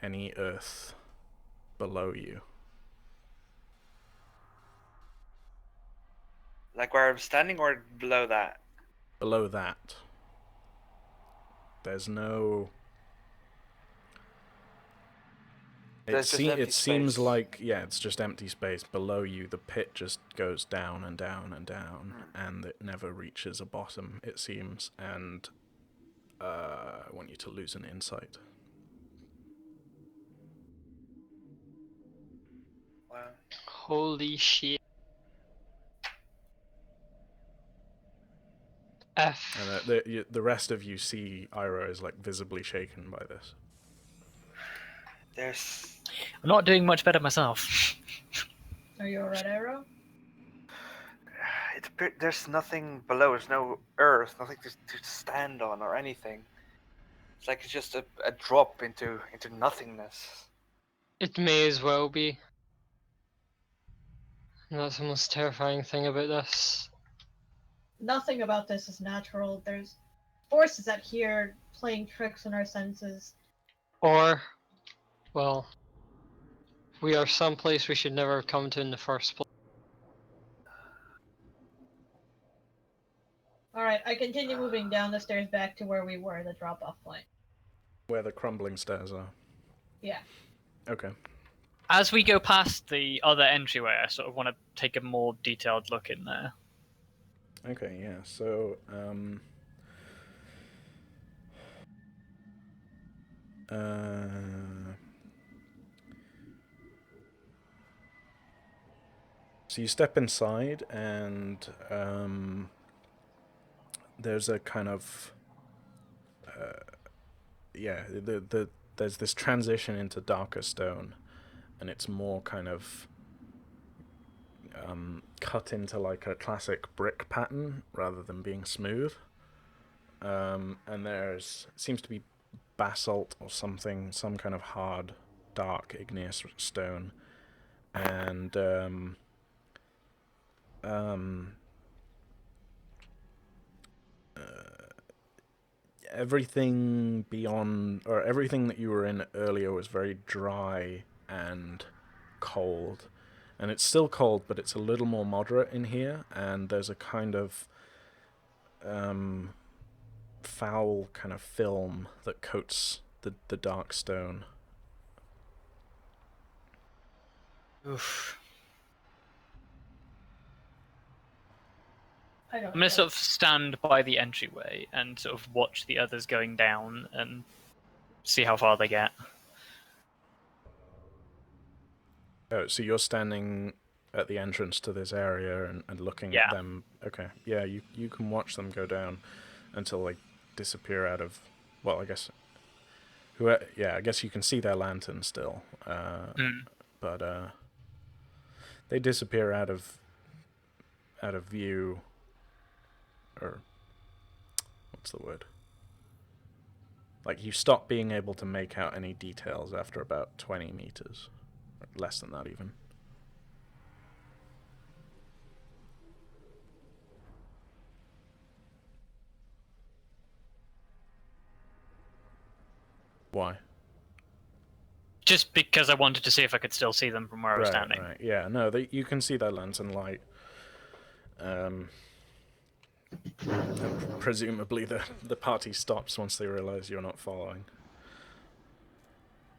any earth below you. Like where I'm standing, or below that? Below that. There's no... There's just empty It seems space. like, yeah, it's just empty space. Below you, the pit just goes down and down and down, and it never reaches a bottom, it seems. And I want you to lose an insight. Wow. Holy shit. F. And the rest of you see Irow is like visibly shaken by this. I'm not doing much better myself. Are you alright, Irow? There's nothing below. There's no earth, nothing to stand on or anything. It's like it's just a drop into nothingness. It may as well be. And that's the most terrifying thing about this. Nothing about this is natural. There's forces at here playing tricks on our senses. Or, well, we are someplace we should never have come to in the first place. Alright, I continue moving down the stairs back to where we were, the drop-off point. Where the crumbling stairs are. Yeah. Okay. As we go past the other entryway, I sort of want to take a more detailed look in there. Okay, yeah, so, so you step inside, and there's a kind of there's this transition into darker stone, and it's more kind of cut into like a classic brick pattern rather than being smooth. And there's seems to be basalt or something, some kind of hard, dark, igneous stone, and everything beyond, or everything that you were in earlier was very dry and cold. And it's still cold, but it's a little more moderate in here, and there's a kind of foul kind of film that coats the dark stone. Oof. I don't I'm going know. to sort of stand by the entryway and sort of watch the others going down and see how far they get. Oh, so you're standing at the entrance to this area and looking Yeah. at them. Okay, yeah, you can watch them go down until they disappear out of, well, I guess, I guess you can see their lantern still, but they disappear out of view, or what's the word? Like, you stop being able to make out any details after about 20 meters. Or less than that, even. Why? Just because I wanted to see if I could still see them from where I was standing. Right, yeah, no, you can see their lantern light. And presumably the party stops once they realize you're not following.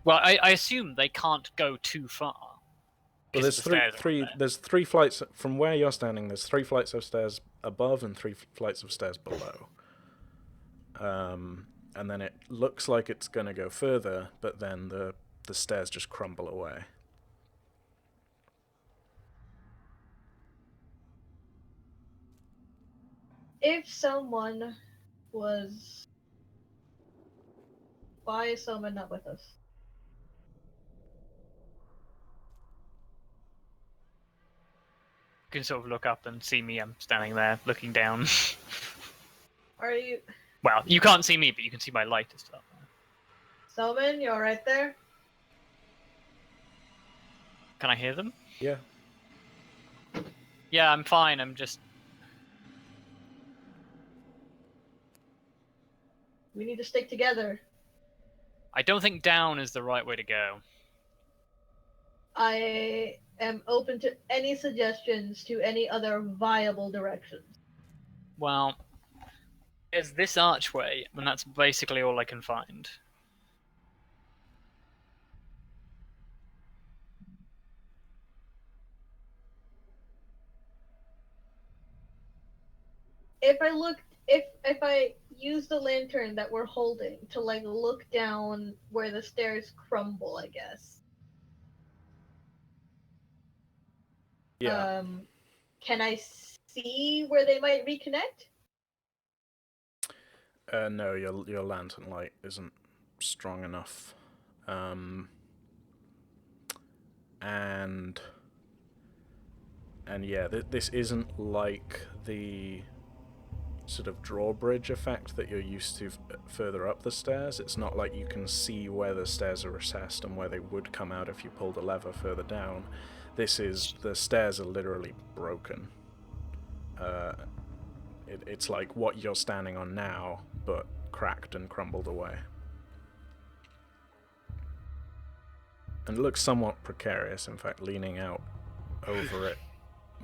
Well, I assume they can't go too far. Well, there's three flights from where you're standing. There's 3 flights of stairs above and 3 flights of stairs below. And then it looks like it's going to go further, but then the stairs just crumble away. If someone was... Why is someone not with us? You can sort of look up and see me. I'm standing there looking down. Are you... Well, you can't see me, but you can see my light and stuff. Somon, you alright there? Can I hear them? Yeah. Yeah, I'm fine. I'm just... We need to stick together. I don't think down is the right way to go. I am open to any suggestions to any other viable directions. Well, there's this archway, and that's basically all I can find. If I use the lantern that we're holding to like look down where the stairs crumble, I guess. Yeah. Can I see where they might reconnect? No, your lantern light isn't strong enough. And yeah, this isn't like the sort of drawbridge effect that you're used to further up the stairs. It's not like you can see where the stairs are recessed and where they would come out if you pulled a lever further down. The stairs are literally broken. It's like what you're standing on now, but cracked and crumbled away. And it looks somewhat precarious. In fact, leaning out over it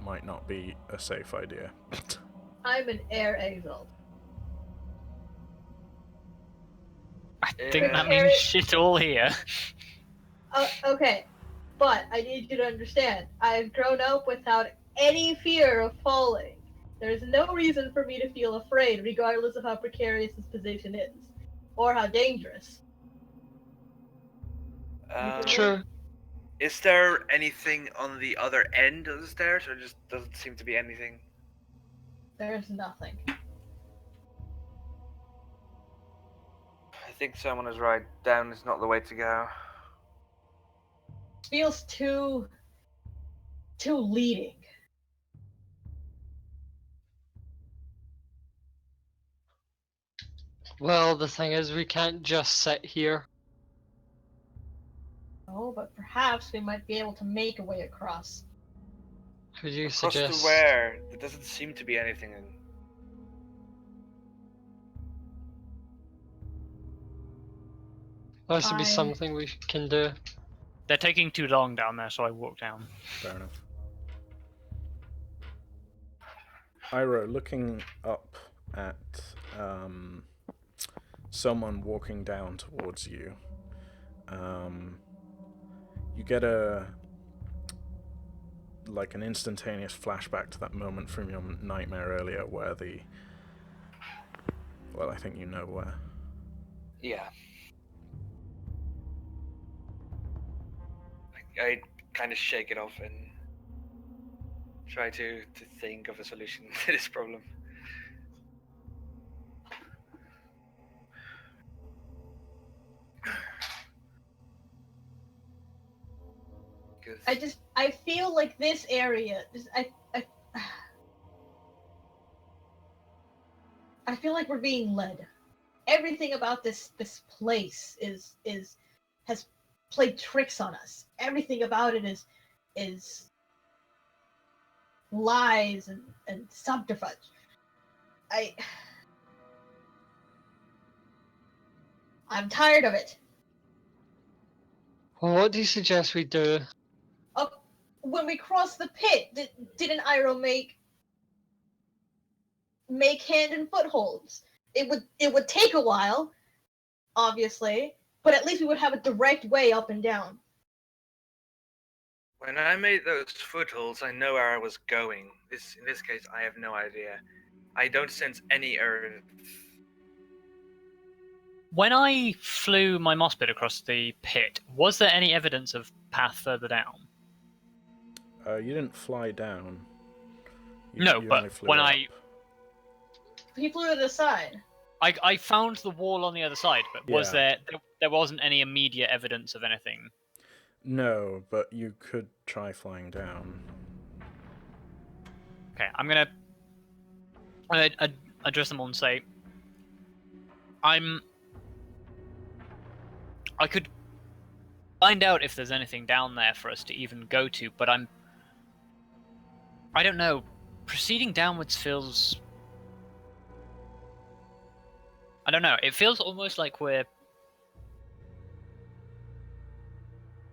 might not be a safe idea. I'm an air exalt. I think that means shit all here. Okay, but I need you to understand, I've grown up without any fear of falling. There's no reason for me to feel afraid, regardless of how precarious this position is, or how dangerous. Sure. Is there anything on the other end of the stairs, or just doesn't seem to be anything? There's nothing. I think someone is right. Down is not the way to go. Feels too leading. Well, the thing is, we can't just sit here. Oh, but perhaps we might be able to make a way across. Could you Across suggest? to where? There doesn't seem to be anything in. There has to be something we can do. They're taking too long down there, so I walk down. Fair enough. Irow, looking up at someone walking down towards you, you get an instantaneous flashback to that moment from your nightmare earlier where I think you know where. Yeah. I kind of shake it off and try to think of a solution to this problem. I feel like this area I feel like we're being led. Everything about this place has played tricks on us. Everything about it is lies and subterfuge. I'm tired of it. Well, what do you suggest we do? When we crossed the pit, didn't Irow make hand and footholds? It would take a while, obviously, but at least we would have a direct way up and down. When I made those footholds, I know where I was going. In this case, I have no idea. I don't sense any earth. When I flew my moss pit across the pit, was there any evidence of path further down? You didn't fly down. But when up. He flew to the side. I found the wall on the other side, but was there wasn't any immediate evidence of anything? No, but you could try flying down. Okay, I'm gonna address them all and say, I could find out if there's anything down there for us to even go to, but I don't know. Proceeding downwards feels... I don't know. It feels almost like we're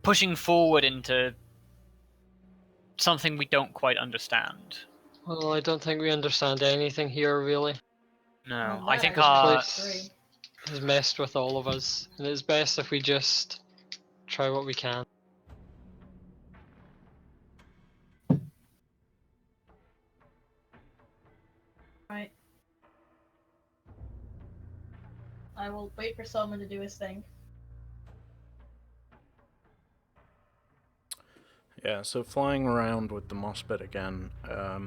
pushing forward into something we don't quite understand. Well, I don't think we understand anything here, really. No, Well, I that think I our place has messed with all of us, and it's best if we just try what we can. Right. I will wait for someone to do his thing. Yeah, so flying around with the moss bit again,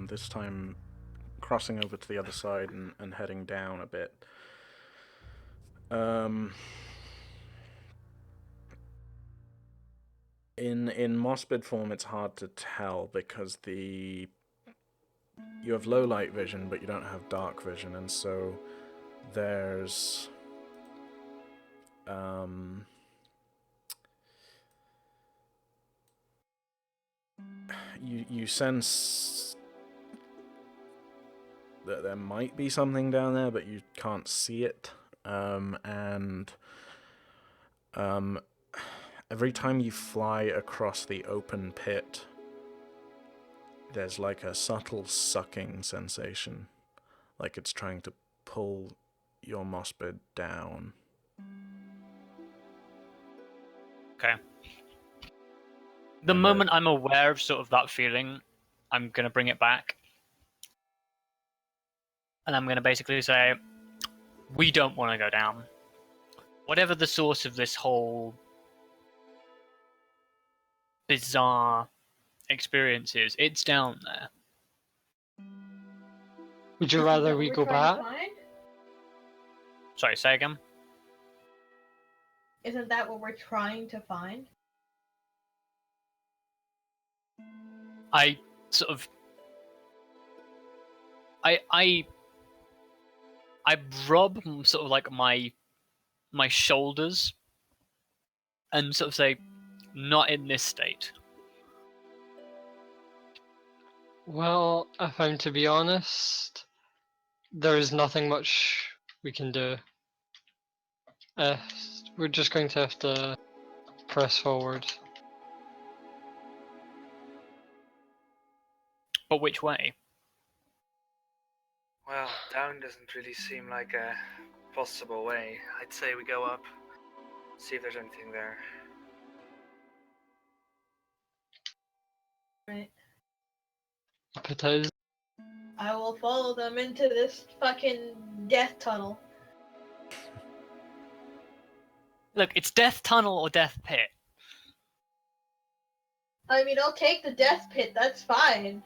this time crossing over to the other side and heading down a bit. In mossbid form, it's hard to tell because you have low light vision, but you don't have dark vision, and so there's you sense that there might be something down there, but you can't see it, and every time you fly across the open pit, there's like a subtle sucking sensation, like it's trying to pull your mossbid down. Okay. The moment I'm aware of sort of that feeling, I'm going to bring it back. And I'm going to basically say, we don't want to go down. Whatever the source of this whole bizarre experience is, it's down there. Would you Isn't rather that we what go we're trying back? to find? Sorry, say again? Isn't that what we're trying to find? I sort of... I rub sort of like my shoulders and sort of say, not in this state. Well, if I'm to be honest, there is nothing much we can do. We're just going to have to press forward. But which way? Well, down doesn't really seem like a possible way. I'd say we go up, see if there's anything there. Right. Up it is. I will follow them into this fucking death tunnel. Look, it's Death Tunnel or Death Pit. I mean, I'll take the death pit, that's fine.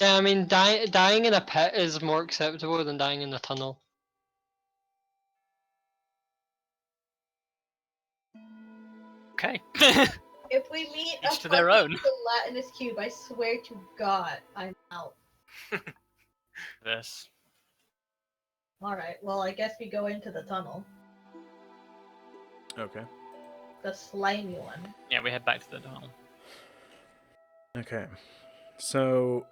Yeah, I mean, dying in a pit is more acceptable than dying in a tunnel. Okay. If we meet Each a to their own. fucking gelatinous cube, I swear to God, I'm out. This. Alright, well, I guess we go into the tunnel. Okay. The slimy one. Yeah, we head back to the tunnel. Okay. So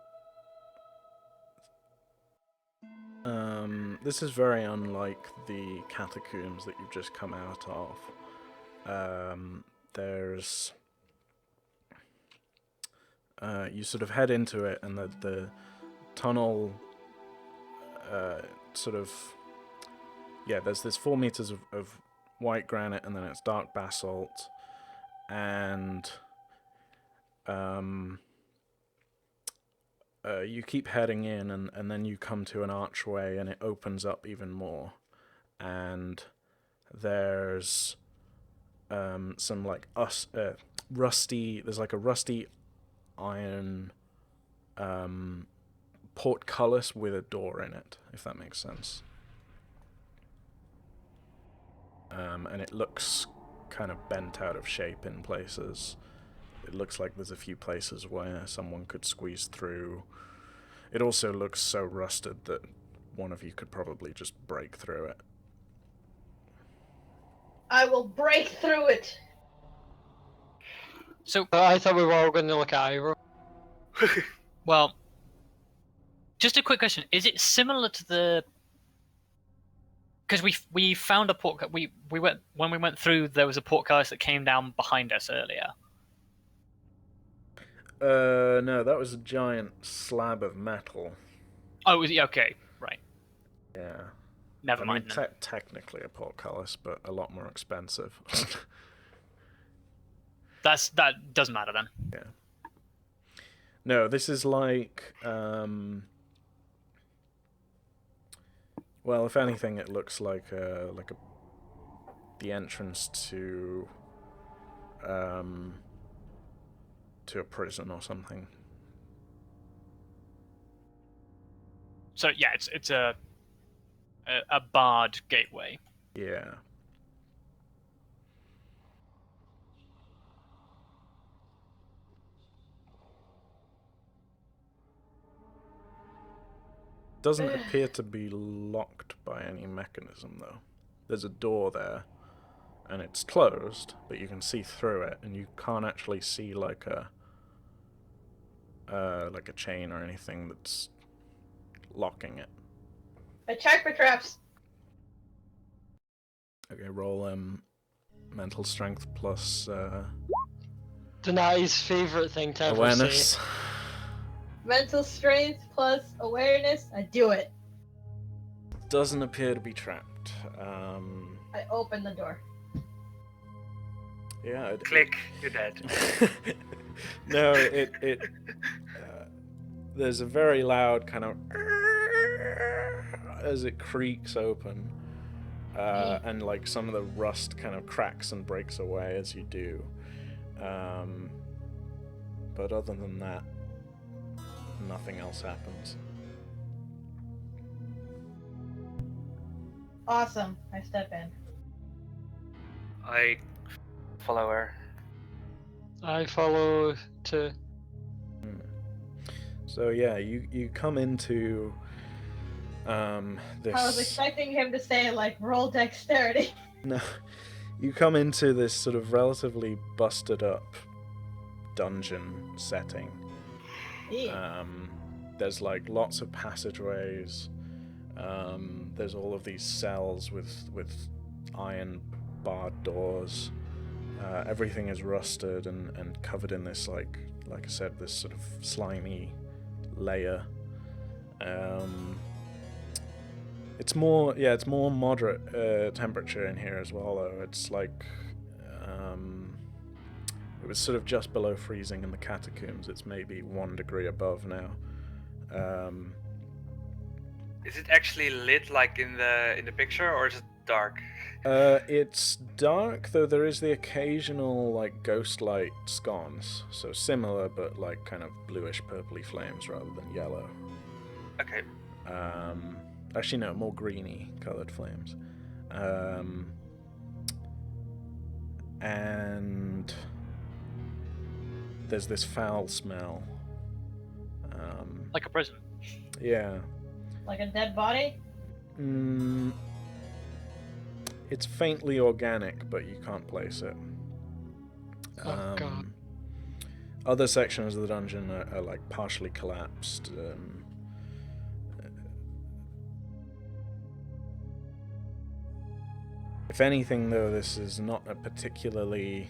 this is very unlike the catacombs that you've just come out of. There's you sort of head into it, and the tunnel there's this 4 meters of white granite, and then it's dark basalt, and you keep heading in, and then you come to an archway, and it opens up even more, and there's some like rusty. There's like a rusty iron portcullis with a door in it, if that makes sense. And it looks kind of bent out of shape in places. It looks like there's a few places where someone could squeeze through. It also looks so rusted that one of you could probably just break through it. I will break through it! So, I thought we were all going to look at Irow. well, just a quick question. Is it similar to Because we found a portcullis. We went when we went through. There was a portcullis that came down behind us earlier. No, that was a giant slab of metal. Oh, okay, right. Yeah. Never mind. Then. Technically a portcullis, but a lot more expensive. That doesn't matter then. Yeah. No, this is like. Well, if anything, it looks like the entrance to a prison or something. So yeah, it's a barred gateway. Yeah. Doesn't appear to be locked by any mechanism, though. There's a door there, and it's closed, but you can see through it, and you can't actually see like a chain or anything that's locking it. I check for traps. Okay, roll mental strength plus Denai's favorite thing to ever awareness. say. Mental strength plus awareness. I do it. Doesn't appear to be trapped. I open the door. Yeah. Click, you're dead. No, there's a very loud kind of as it creaks open, and like some of the rust kind of cracks and breaks away as you do. But other than that, nothing else happens. Awesome. I step in. I follow her. I follow to. So yeah, you come into this. I was expecting him to say like roll dexterity. No, you come into this sort of relatively busted up dungeon setting. Yeah. There's like lots of passageways. There's all of these cells with iron barred doors. Everything is rusted and covered in this like I said, this sort of slimy layer. It's more moderate temperature in here as well, though. It's like it was sort of just below freezing in the catacombs. It's maybe 1 degree above now. Is it actually lit like in the picture, or is it dark? It's dark, though there is the occasional like ghost light sconce, so similar but like kind of bluish purpley flames rather than yellow. Okay. Actually no, more greeny coloured flames. And there's this foul smell. Like a prison. Yeah. Like a dead body? It's faintly organic, but you can't place it. Oh, God. Other sections of the dungeon are like partially collapsed. If anything, though, this is not a particularly...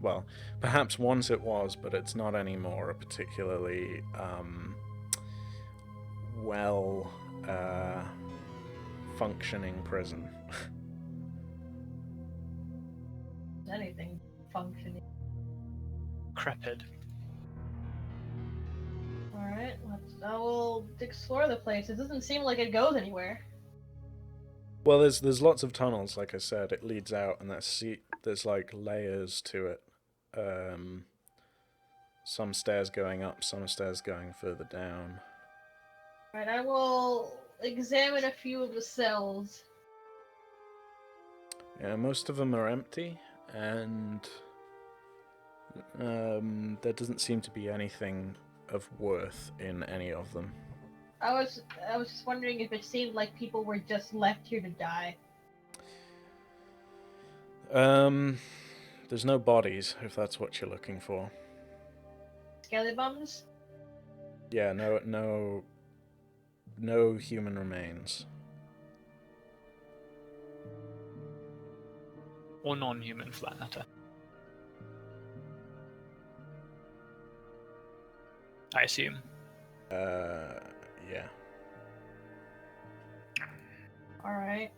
Well, perhaps once it was, but it's not anymore a particularly functioning prison. Anything functioning. Crepid. Alright, I will explore the place. It doesn't seem like it goes anywhere. Well, there's lots of tunnels, like I said. It leads out, and there's like layers to it. Some stairs going up, some stairs going further down. Alright, I will examine a few of the cells. Yeah, most of them are empty, and there doesn't seem to be anything of worth in any of them. I was just wondering if it seemed like people were just left here to die. There's no bodies, if that's what you're looking for. Skelebums? Yeah, no human remains. or non-human for that matter? I assume. Yeah. Alright.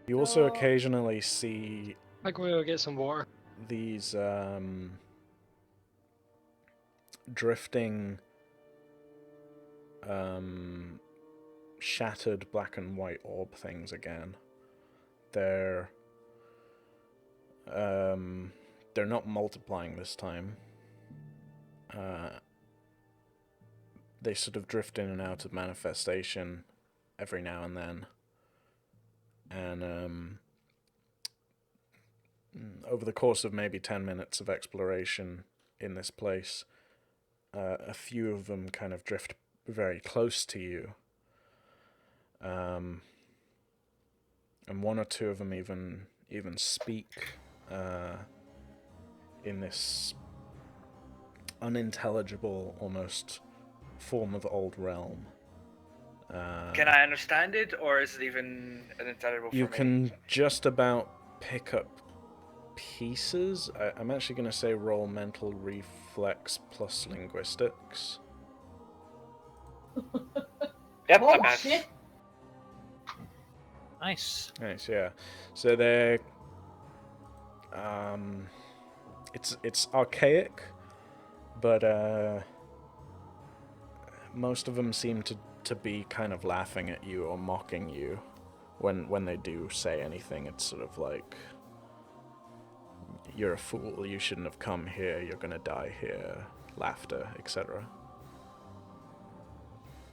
You also Oh. occasionally see I go go get some water. these drifting shattered black and white orb things again. They're not multiplying this time. They sort of drift in and out of manifestation every now and then. And over the course of maybe 10 minutes of exploration in this place, a few of them kind of drift very close to you. And one or two of them even speak in this unintelligible, almost form of old realm. Can I understand it, or is it even unintelligible for me? You can just about pick up pieces. I'm actually going to say roll mental reflex plus linguistics. Yep, Oh I bet. shit! Nice. Nice, yeah. So they're it's archaic, but most of them seem to be kind of laughing at you or mocking you when they do say anything. It's sort of like, you're a fool, you shouldn't have come here, you're gonna die here, laughter, etc.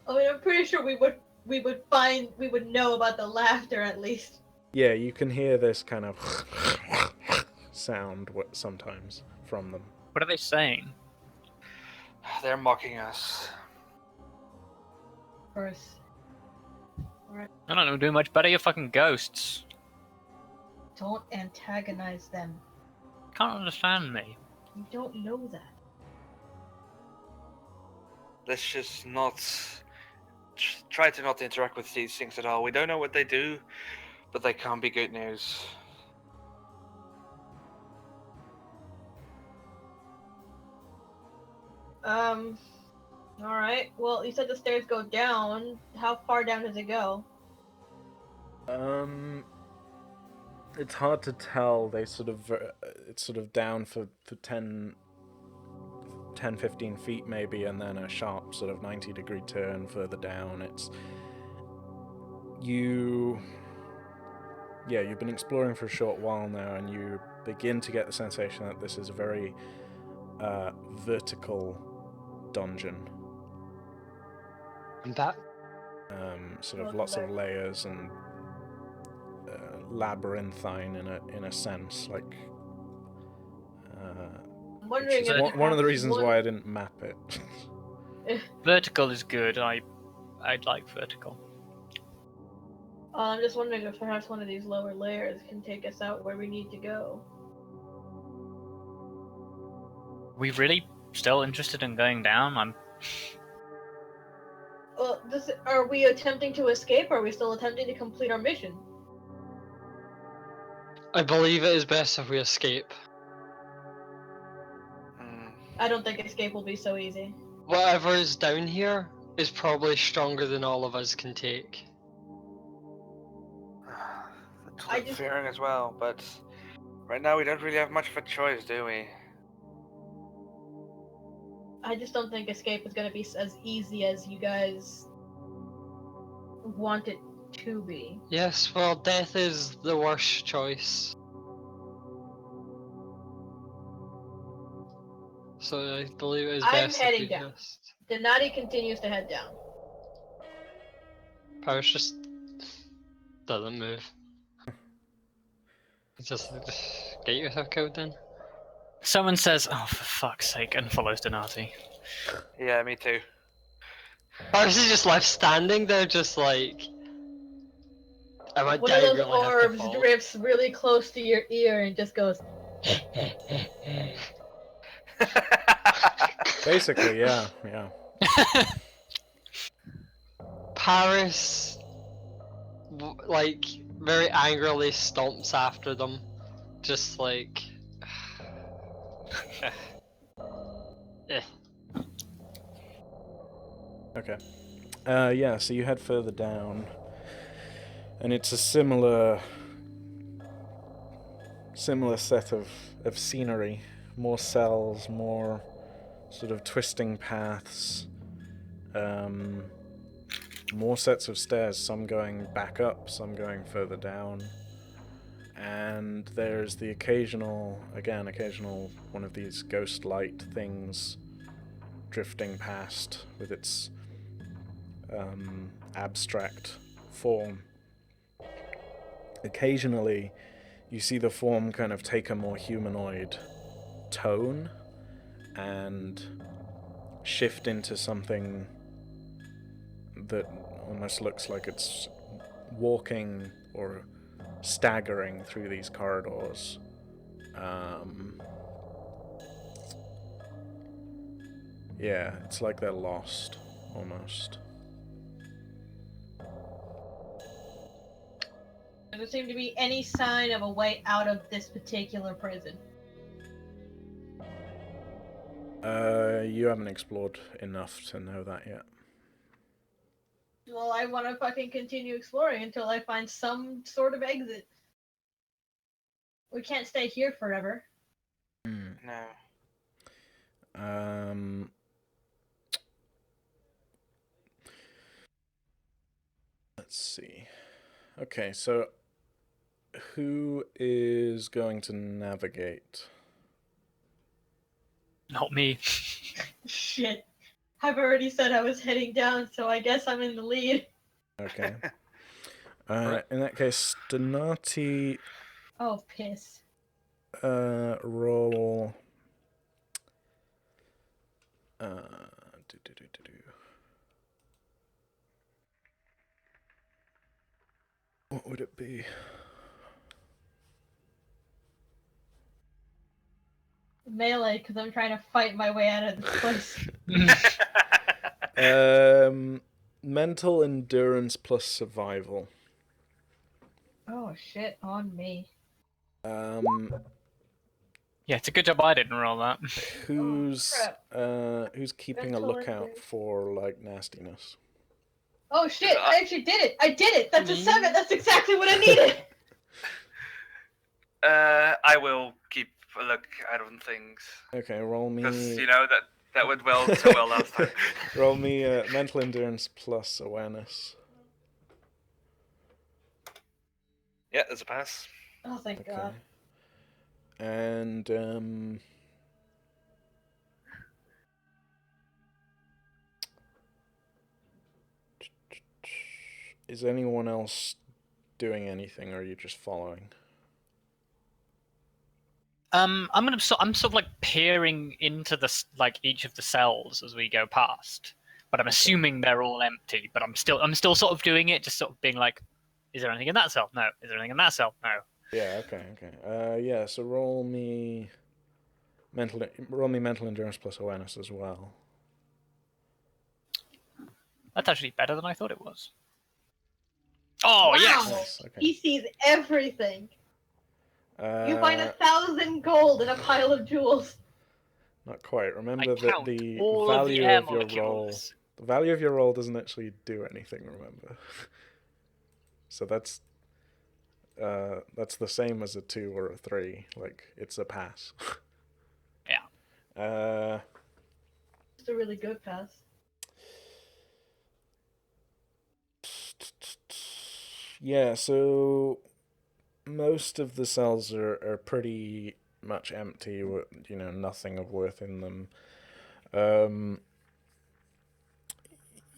I mean, I'm pretty sure we would know about the laughter at least. Yeah, you can hear this kind of sound sometimes from them. What are they saying? They're mocking us. Of course. I don't know, doing much better. You're fucking ghosts. Don't antagonize them. Can't understand me. You don't know that. Let's just not try to not interact with these things at all. We don't know what they do, but they can't be good news. Alright. Well, you said the stairs go down. How far down does it go? It's hard to tell. They sort of it's sort of down for 10 15 feet maybe, and then a sharp sort of 90-degree turn further down. You've been exploring for a short while now, and you begin to get the sensation that this is a very vertical dungeon. And that Sort of lots of layers and labyrinthine in a sense, like. I'm wondering if One of the reasons why I didn't map it. Vertical is good. I'd like vertical. I'm just wondering if perhaps one of these lower layers can take us out where we need to go. We really still interested in going down? Well, are we attempting to escape, or are we still attempting to complete our mission? I believe it is best if we escape. I don't think escape will be so easy. Whatever is down here is probably stronger than all of us can take. That's what I'm fearing as well, but right now we don't really have much of a choice, do we? I just don't think escape is going to be as easy as you guys want it to be. Yes, well, death is the worst choice. So I believe it is best heading if we down. just... Denati continues to head down. Paris just doesn't move. Just get yourself killed then. Someone says, "Oh, for fuck's sake," and follows Denati. Yeah, me too. Paris is just left standing there, just like... One of those orbs drifts really close to your ear and just goes... Basically, yeah. Paris, like, very angrily stomps after them just like. Eh. Okay. Yeah, so you head further down, and it's a similar set of scenery. More cells, more sort of twisting paths, more sets of stairs, some going back up, some going further down. And there's the occasional one of these ghost light things drifting past with its abstract form. Occasionally, you see the form kind of take a more humanoid tone and shift into something that almost looks like it's walking or staggering through these corridors. Yeah, it's like they're lost, almost. Does there seem to be any sign of a way out of this particular prison? You haven't explored enough to know that yet. Well, I want to fucking continue exploring until I find some sort of exit. We can't stay here forever. No. Let's see. Okay, so who is going to navigate? Not me. Shit. I've already said I was heading down, so I guess I'm in the lead. Okay. In that case, Denati, Oh, piss. roll. What would it be? Melee, because I'm trying to fight my way out of this place. Mental endurance plus survival. Oh, shit, on me. Yeah, it's a good job I didn't roll that. Who's keeping a Mental lookout endurance. for like nastiness? Oh, shit, I actually did it! I did it! That's a 7! That's exactly what I needed! I will keep a look out on things. Okay, roll me. Because, you know, that went so well last time. Roll me mental endurance plus awareness. Yeah, there's a pass. Oh, thank God. And is anyone else doing anything, or are you just following? I'm sort of like peering into each of the cells as we go past, but I'm assuming they're all empty. But I'm still sort of doing it, just sort of being like, is there anything in that cell? No. Is there anything in that cell? No. Yeah. Okay. Yeah. So roll me mental endurance plus awareness as well. That's actually better than I thought it was. Oh wow. yes. Nice, okay. He sees everything. You find Uh, 1,000 gold in a pile of jewels. Not quite. Remember I that count the all value of the air of your roll. molecules. The value of your roll doesn't actually do anything. Remember. So that's the same as a 2 or a 3. Like, it's a pass. Yeah. It's a really good pass. Yeah, so most of the cells are pretty much empty, with, you know, nothing of worth in them.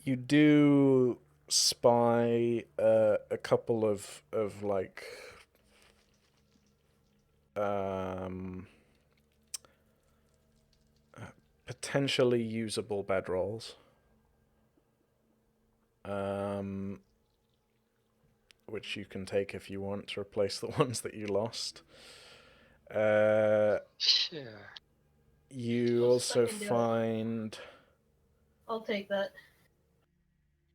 You do spy a couple of like potentially usable bedrolls, which you can take if you want to replace the ones that you lost. Sure. You also find I'll take that.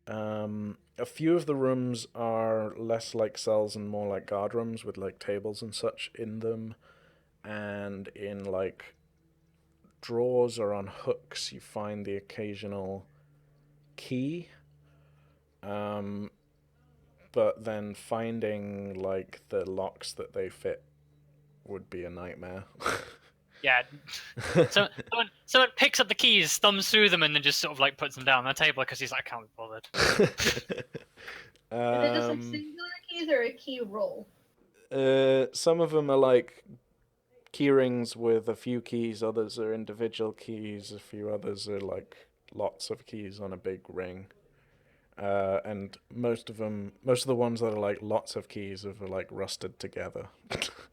A few of the rooms are less like cells and more like guard rooms with like tables and such in them, and in like drawers or on hooks you find the occasional key. But then finding like the locks that they fit would be a nightmare. Yeah. So someone picks up the keys, thumbs through them, and then just sort of like puts them down on the table because he's like, I can't be bothered. Is it just like singular keys or a key roll? Some of them are like key rings with a few keys, others are individual keys, a few others are like lots of keys on a big ring. And most of the ones that are like lots of keys are like rusted together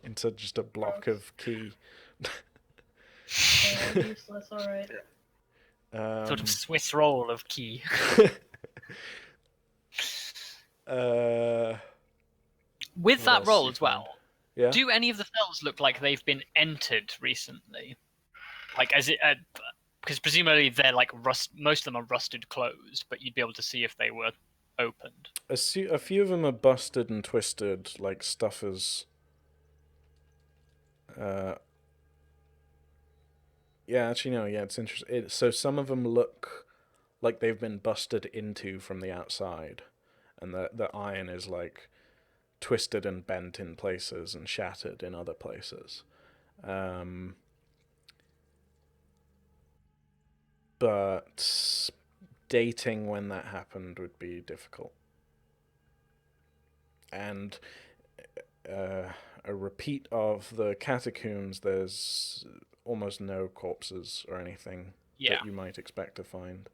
into just a block of key. Useless, alright. Sort of Swiss roll of key. With that roll as well, yeah. do any of the cells look like they've been entered recently? Like, as it, because presumably they're like most of them are rusted closed, but you'd be able to see if they were opened. A few of them are busted and twisted, like stuffers. Yeah, actually, no, yeah, it's interesting. So some of them look like they've been busted into from the outside, and the iron is like twisted and bent in places and shattered in other places. But dating when that happened would be difficult. And a repeat of the catacombs, there's almost no corpses or anything that you might expect to find.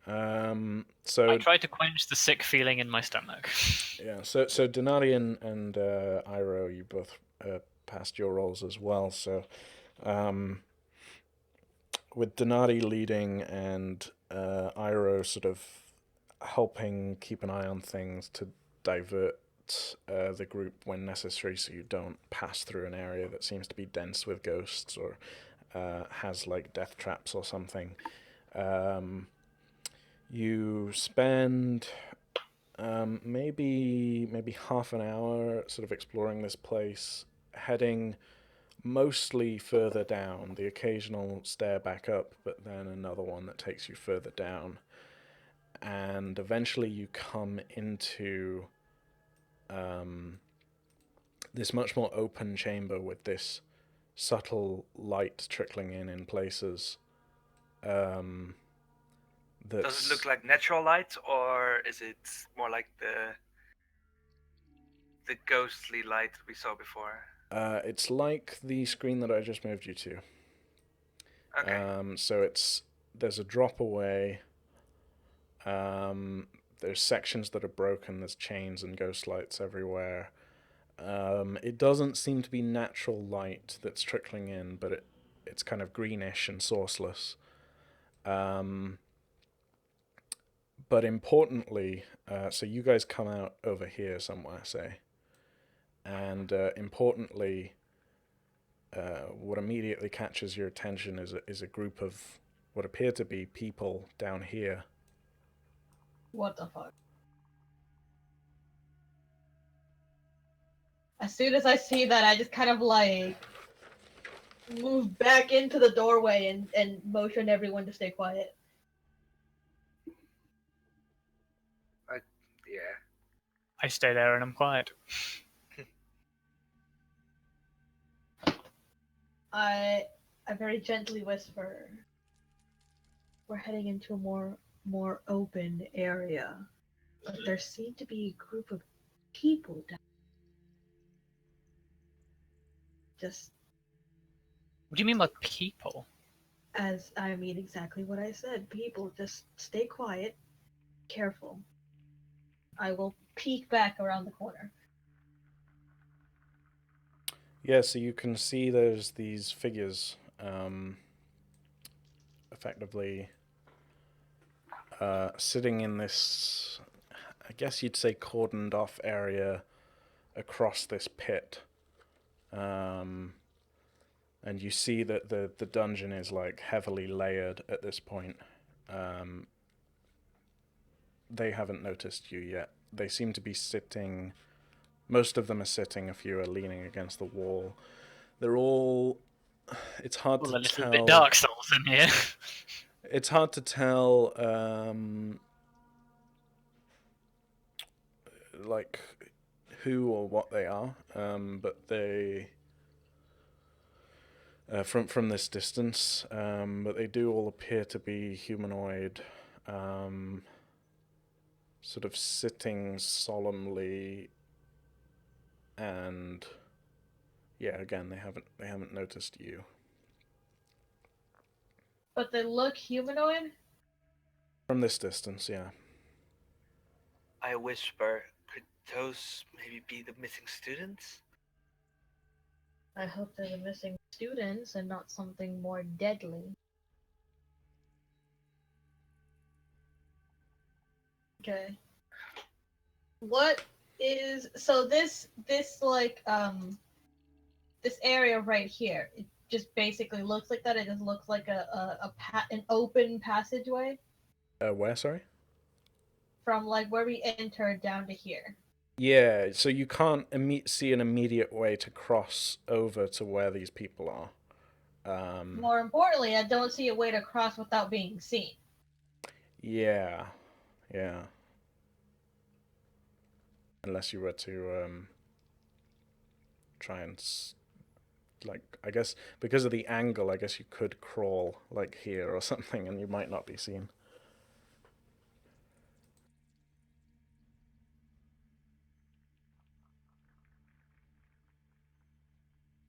So I tried to quench the sick feeling in my stomach. Yeah, so Denati and Irow, you both passed your roles as well. So with Denati leading and Irow sort of helping keep an eye on things to divert the group when necessary, so you don't pass through an area that seems to be dense with ghosts or has like death traps or something. You spend maybe half an hour sort of exploring this place, heading mostly further down, the occasional stair back up, but then another one that takes you further down. And eventually you come into this much more open chamber with this subtle light trickling in places. Does it look like natural light, or is it more like the ghostly light we saw before? It's like the screen that I just moved you to. Okay. So there's a drop away. There's sections that are broken. There's chains and ghost lights everywhere. It doesn't seem to be natural light that's trickling in, but it's kind of greenish and sourceless. But importantly, so you guys come out over here somewhere, say. And importantly, what immediately catches your attention is a group of what appear to be people down here. What the fuck? As soon as I see that, I just kind of like move back into the doorway and motion everyone to stay quiet. Yeah. I stay there and I'm quiet. I very gently whisper, "We're heading into a more open area, but there seem to be a group of people down. Just What do you mean by people? as I mean exactly what I said. People, just stay quiet, careful. I will peek back around the corner." Yeah, so you can see there's these figures effectively sitting in this, I guess you'd say, cordoned off area across this pit. And you see that the dungeon is like heavily layered at this point. they haven't noticed you yet. They seem to be sitting. Most of them are sitting. A few are leaning against the wall. They're all. It's hard Well, to a little tell. bit Dark Souls in here. It's hard to tell. Like who or what they are. But they. From this distance, but they do all appear to be humanoid, sort of sitting solemnly, and yeah, again they haven't noticed you. But they look humanoid? From this distance, yeah. I whisper, could those maybe be the missing students? I hope they're the missing students and not something more deadly. Okay. What is so this like this area right here? It just basically looks like that. It just looks like an open passageway Where? Sorry. from like where we entered down to here. Yeah. So you can't see an immediate way to cross over to where these people are. More importantly, I don't see a way to cross without being seen. Yeah. Yeah. Unless you were to try and like, I guess because of the angle, I guess you could crawl like here or something, and you might not be seen.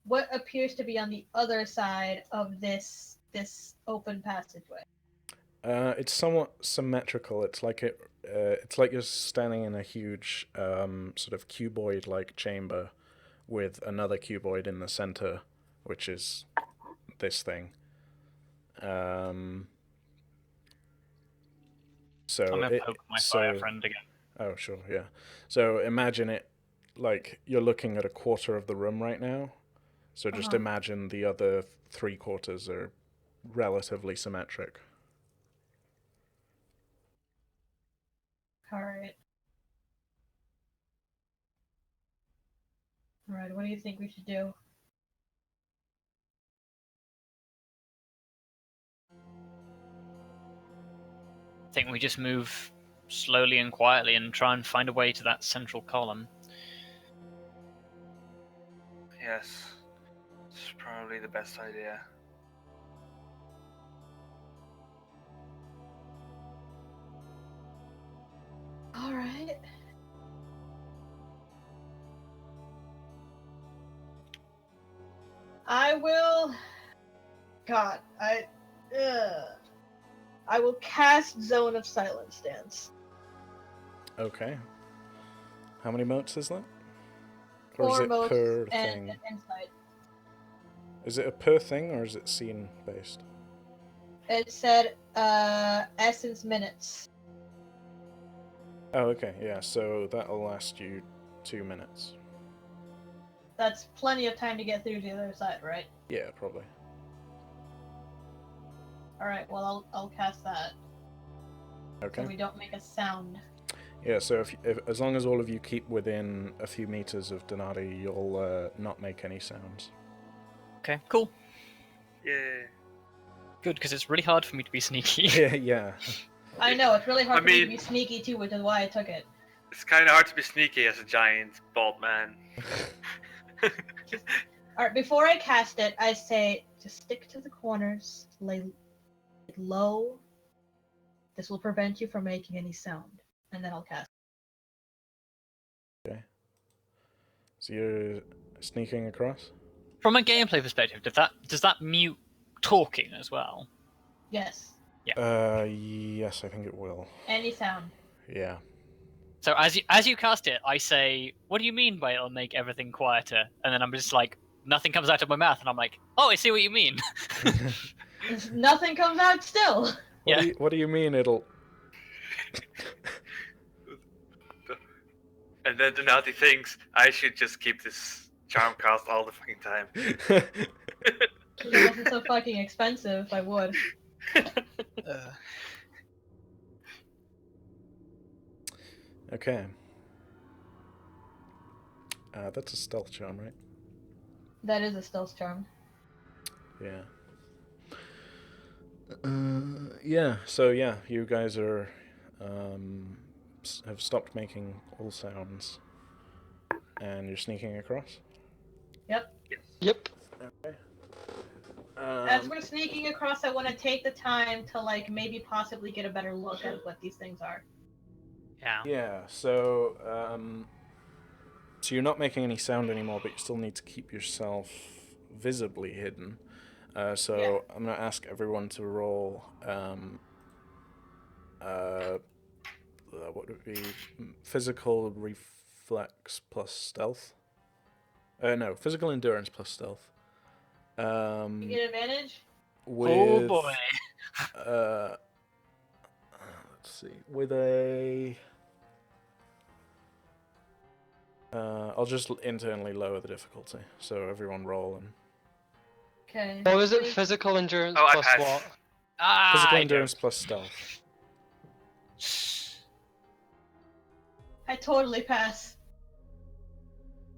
What appears to be on the other side of this open passageway? It's somewhat symmetrical. It's like it's like you're standing in a huge sort of cuboid-like chamber with another cuboid in the center, which is this thing. So I'm gonna poke my fire friend again. Oh, sure, yeah. So imagine it like you're looking at a quarter of the room right now. So just imagine the other 3/4 are relatively symmetric. Alright. Alright, what do you think we should do? I think we just move slowly and quietly and try and find a way to that central column. Yes, it's probably the best idea. Alright. I will. God, I will cast Zone of Silence Dance. Okay. How many motes is that? Or 4 is it motes per and thing? an insight. Is it a per thing or is it scene based? It said essence minutes. Oh, okay, yeah. So that'll last you 2 minutes. That's plenty of time to get through to the other side, right? Yeah, probably. Alright, well I'll cast that. Okay. So we don't make a sound. Yeah, so if as long as all of you keep within a few meters of Denati, you'll not make any sounds. Okay, cool. Yeah. Good, because it's really hard for me to be sneaky. Yeah. I know, it's really hard I for me to mean- be sneaky too, which is why I took it. It's kind of hard to be sneaky as a giant bald man. Alright, before I cast it, I say, just stick to the corners, lay low. This will prevent you from making any sound. And then I'll cast. Okay. So you're sneaking across? From a gameplay perspective, does that mute talking as well? Yes. Yes, I think it will. Any sound. Yeah. So as you cast it, I say, "What do you mean by it'll make everything quieter?" And then I'm just like, nothing comes out of my mouth, and I'm like, "Oh, I see what you mean." Nothing comes out still. What do you mean it'll? And then Denati thinks I should just keep this charm cast all the fucking time. It wasn't so fucking expensive if I would. Okay. That's a stealth charm, right? That is a stealth charm. Yeah. Yeah. So yeah, you guys are have stopped making all sounds, and you're sneaking across. Yep. Yep. Okay. As we're sneaking across, I want to take the time to like maybe possibly get a better look at what these things are. Yeah. Yeah. So you're not making any sound anymore, but you still need to keep yourself visibly hidden. So Yeah. I'm gonna ask everyone to roll. What would it be? Physical reflex plus stealth. No, physical endurance plus stealth. You get advantage? With Oh boy. let's see, with a. I'll just internally lower the difficulty, so everyone roll and. Okay. What was it? Physical endurance Oh, I plus passed. what? Physical I endurance plus stealth. I totally pass.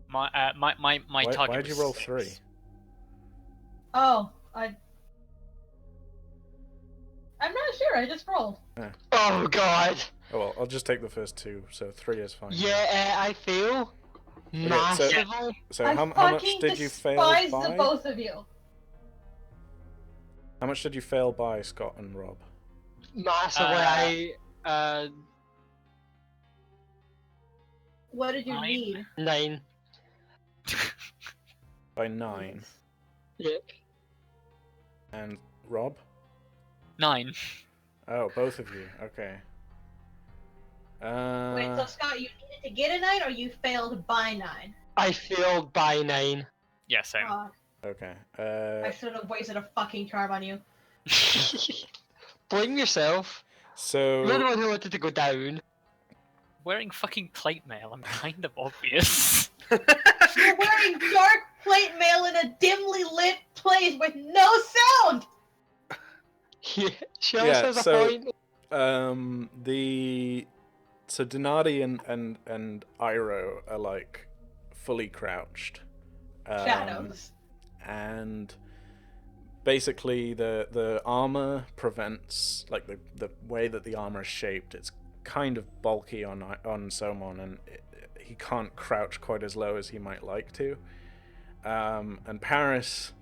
My target. Why'd you was roll 6. 3? Oh, I'm not sure. I just rolled. Oh god. Oh well, I'll just take the first 2, so 3 is fine. Yeah, I fail. Massively. So I how much fucking did you fail despise by? the both of you. How much did you fail by, Scott and Rob? Massively. What did you 9? need? 9. By 9. Yep. And Rob? 9. Oh, both of you. Okay. Wait, so Scott, you needed to get a 9, or you failed by 9? I failed by 9. Yeah, same. Okay. I should have wasted a fucking charm on you. Blame yourself. You're the So one who wanted to go down. Wearing fucking plate mail. I'm kind of obvious. You're wearing dark plate mail in a dimly lit place with no sound. Yeah, she also yeah, has a so point. so Denati and Irow are like fully crouched. Shadows. And basically the armor prevents, like, the way that the armor is shaped, it's kind of bulky on Somon, and he can't crouch quite as low as he might like to. And Paris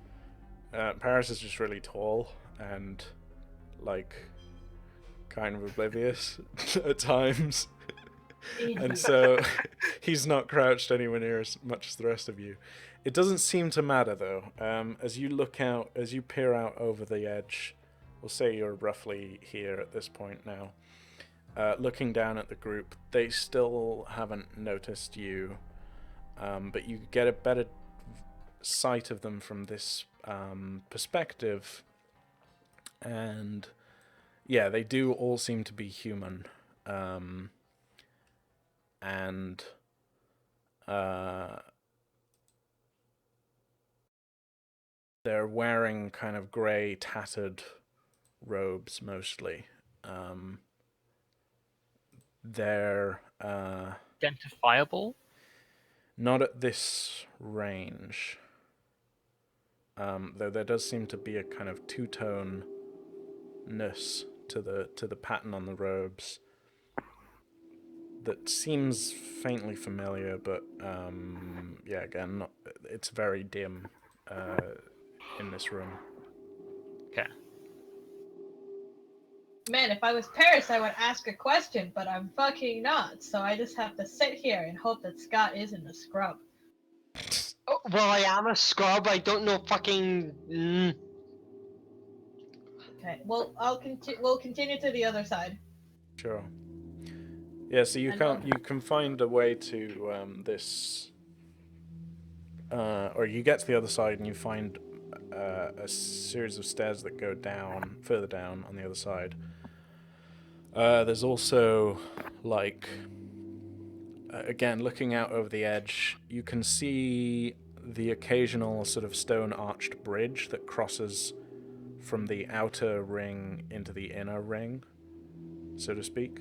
is just really tall and like kind of oblivious at times. And so he's not crouched anywhere near as much as the rest of you. It doesn't seem to matter though. As you peer out over the edge, we'll say you're roughly here at this point now, looking down at the group, they still haven't noticed you, but you get a better sight of them from this perspective, and yeah, they do all seem to be human, and they're wearing kind of grey tattered robes mostly. They're Identifiable? not at this range. Though there does seem to be a kind of two-toneness to the pattern on the robes that seems faintly familiar, but yeah, again, it's very dim in this room. Okay. Man, if I was Paris, I would ask a question, but I'm fucking not. So I just have to sit here and hope that Scott isn't a scrub. Oh, well, I am a scrub. I don't know fucking. Okay. Well, we'll continue to the other side. Sure. Yeah, so you can find a way to this, or you get to the other side and you find a series of stairs that go down, further down on the other side. There's also, like, again, looking out over the edge, you can see the occasional sort of stone arched bridge that crosses from the outer ring into the inner ring, so to speak.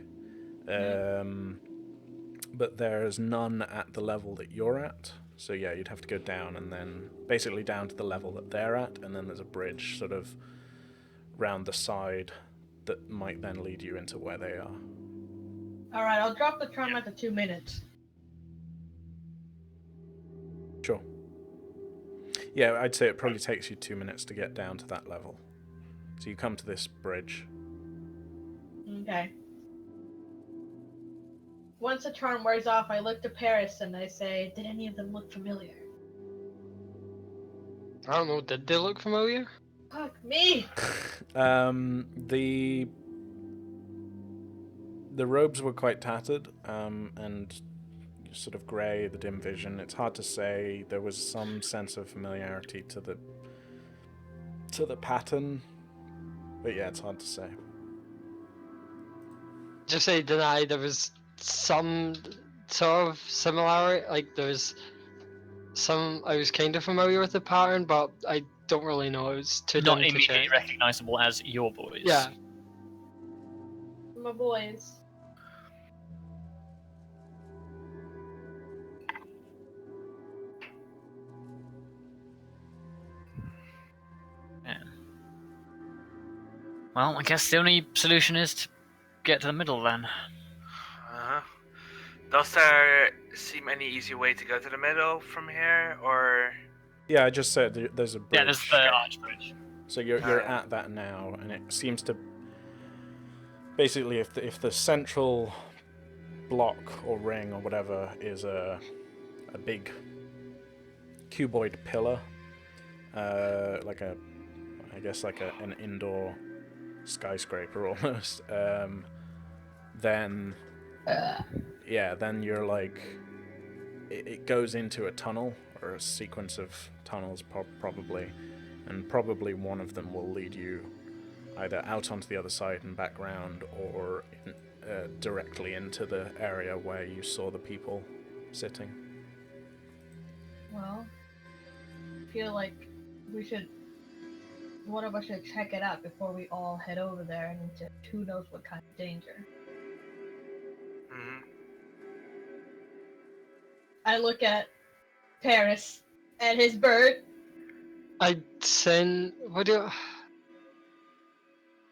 but there's none at the level that you're at. So yeah, you'd have to go down and then basically down to the level that they're at, and then there's a bridge sort of round the side that might then lead you into where they are. Alright, I'll drop the charm at the 2 minutes. Sure. Yeah, I'd say it probably takes you 2 minutes to get down to that level. So you come to this bridge. Okay. Once the charm wears off, I look to Paris and I say, did any of them look familiar? I don't know, did they look familiar? Fuck me! The robes were quite tattered, and sort of grey, the dim vision. It's hard to say. There was some sense of familiarity to the pattern, but yeah, it's hard to say. Just say deny there was some sort of similarity, like there's some, I was kind of familiar with the pattern, but I don't really know, it was too Not dim to immediately check. recognizable as your boys. Yeah. My boys. Yeah. Well, I guess the only solution is to get to the middle then. Uh-huh. Does there seem any easy way to go to the middle from here, or? Yeah, I just said there's a bridge. Yeah, there's the arch bridge. So you're at that now, and it seems to basically if the central block or ring or whatever is a big cuboid pillar, like an indoor skyscraper almost, then you're like it goes into a tunnel or a sequence of tunnels probably, and probably one of them will lead you either out onto the other side and back round, or directly into the area where you saw the people sitting. Well, I feel like one of us should check it out before we all head over there and into who knows what kind of danger. Mm-hmm. I look at Paris and his bird. I send, what do you...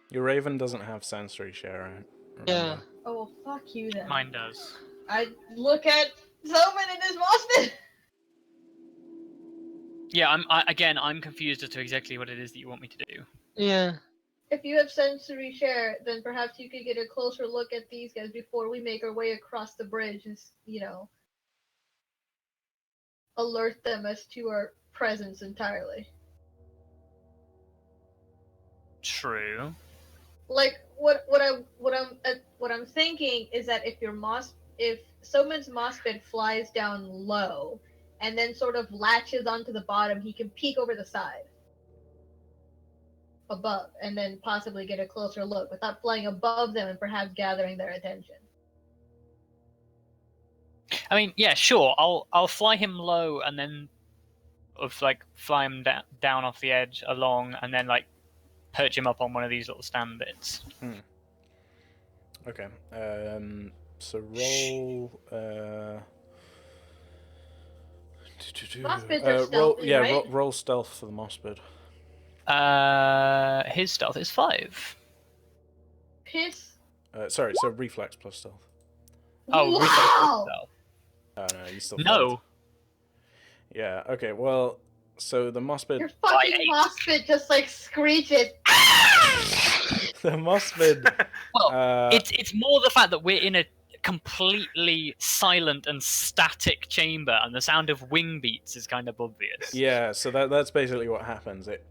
Your raven doesn't have sensory share, remember? Yeah. Oh, well, fuck you then. Mine does. I look at Somon and his Mossman. Yeah, I'm confused as to exactly what it is that you want me to do. Yeah. If you have sensory share, then perhaps you could get a closer look at these guys before we make our way across the bridge and, alert them as to our presence entirely. True. Like what I'm thinking is that if Soman's Mossbed flies down low and then sort of latches onto the bottom, he can peek over the side above and then possibly get a closer look without flying above them and perhaps gathering their attention. I mean, yeah, sure. I'll fly him low and then fly him down off the edge along, and then perch him up on one of these little stand bits. Okay. So roll. Mossbids are stealthy, right? Roll stealth for the Mossbid. His stealth is 5. Piss. Sorry, so reflex plus stealth. Oh, reflex plus stealth. Oh no, you still No. failed. Yeah. Okay. Well, so the Mossbid. Your fucking Mossbid just screeches. The Mossbid. Well, it's more the fact that we're in a completely silent and static chamber, and the sound of wing beats is kind of obvious. Yeah. So that's basically what happens. It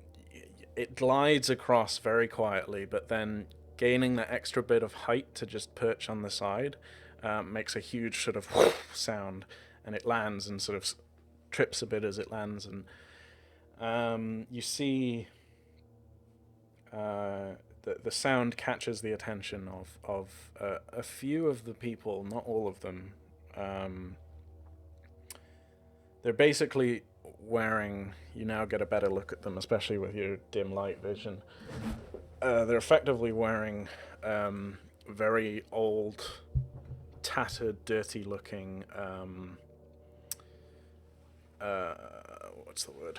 glides across very quietly, but then gaining that extra bit of height to just perch on the side makes a huge sort of sound, and it lands and sort of trips a bit as it lands, and you see the sound catches the attention of a few of the people, not all of them. They're basically wearing, you now get a better look at them, especially with your dim light vision. They're effectively wearing very old tattered, dirty-looking. What's the word?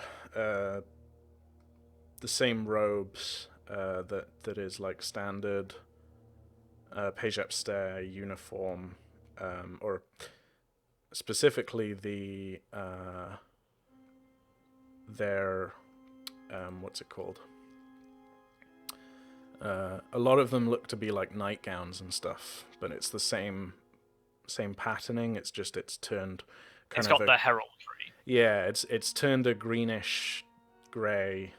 The same robes that is like standard Kejak Stair uniform, or specifically their what's it called? A lot of them look to be like nightgowns and stuff, but it's the same patterning. It's just it's turned kind It's of got the heraldry. Yeah, it's turned a greenish grey.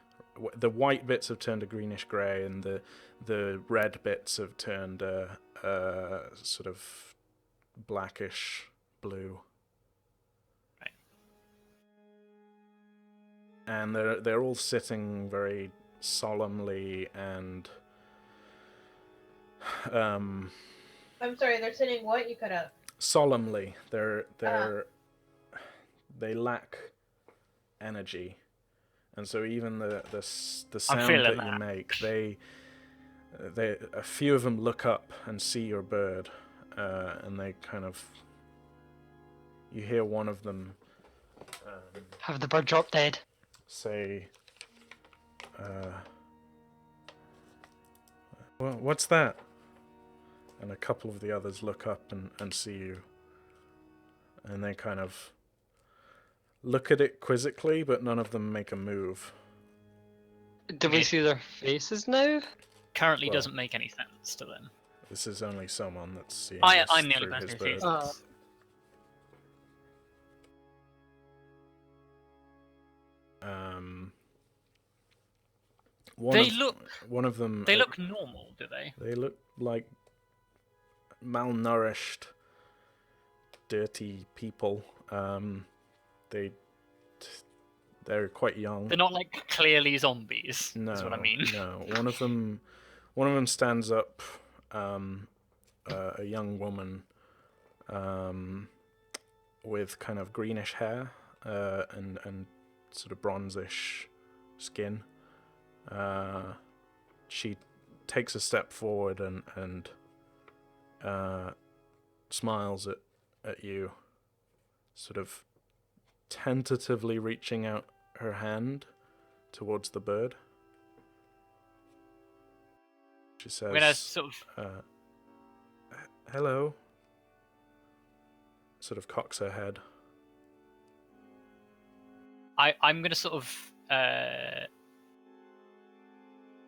The white bits have turned a greenish grey, and the red bits have turned a sort of blackish blue. Right. And they're all sitting very solemnly and I'm sorry, they're sitting what? You cut out. solemnly. They lack energy, and so even the sound that you make, they a few of them look up and see your bird, and they kind of, you hear one of them Have the bird drop dead? say, well, what's that? And a couple of the others look up and see you, and they kind of look at it quizzically, but none of them make a move. Do we see their faces now? Currently Well, doesn't make any sense to them. This is only Somon that's seeing I'm this the only through person his who sees bird. this. One of them. They look normal, do they? They look like malnourished, dirty people. They're quite young. They're not like clearly zombies. No, is what I mean. No. One of them stands up. A young woman, with kind of greenish hair, and sort of bronzish skin. She takes a step forward and smiles at you, sort of tentatively reaching out her hand towards the bird. She says, I'm gonna sort of hello. Sort of cocks her head. I'm gonna sort of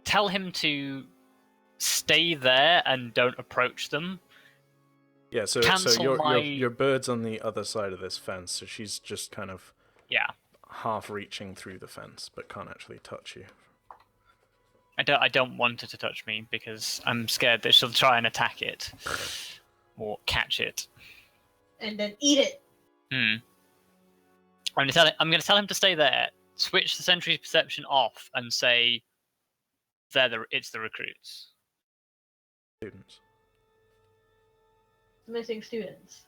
tell him to stay there and don't approach them. Yeah, so your bird's on the other side of this fence, so she's just kind of half reaching through the fence, but can't actually touch you. I don't want her to touch me because I'm scared that she'll try and attack it or catch it and then eat it. I'm gonna tell him to stay there. Switch the sentry's perception off and say, it's the recruits. Students. Missing students.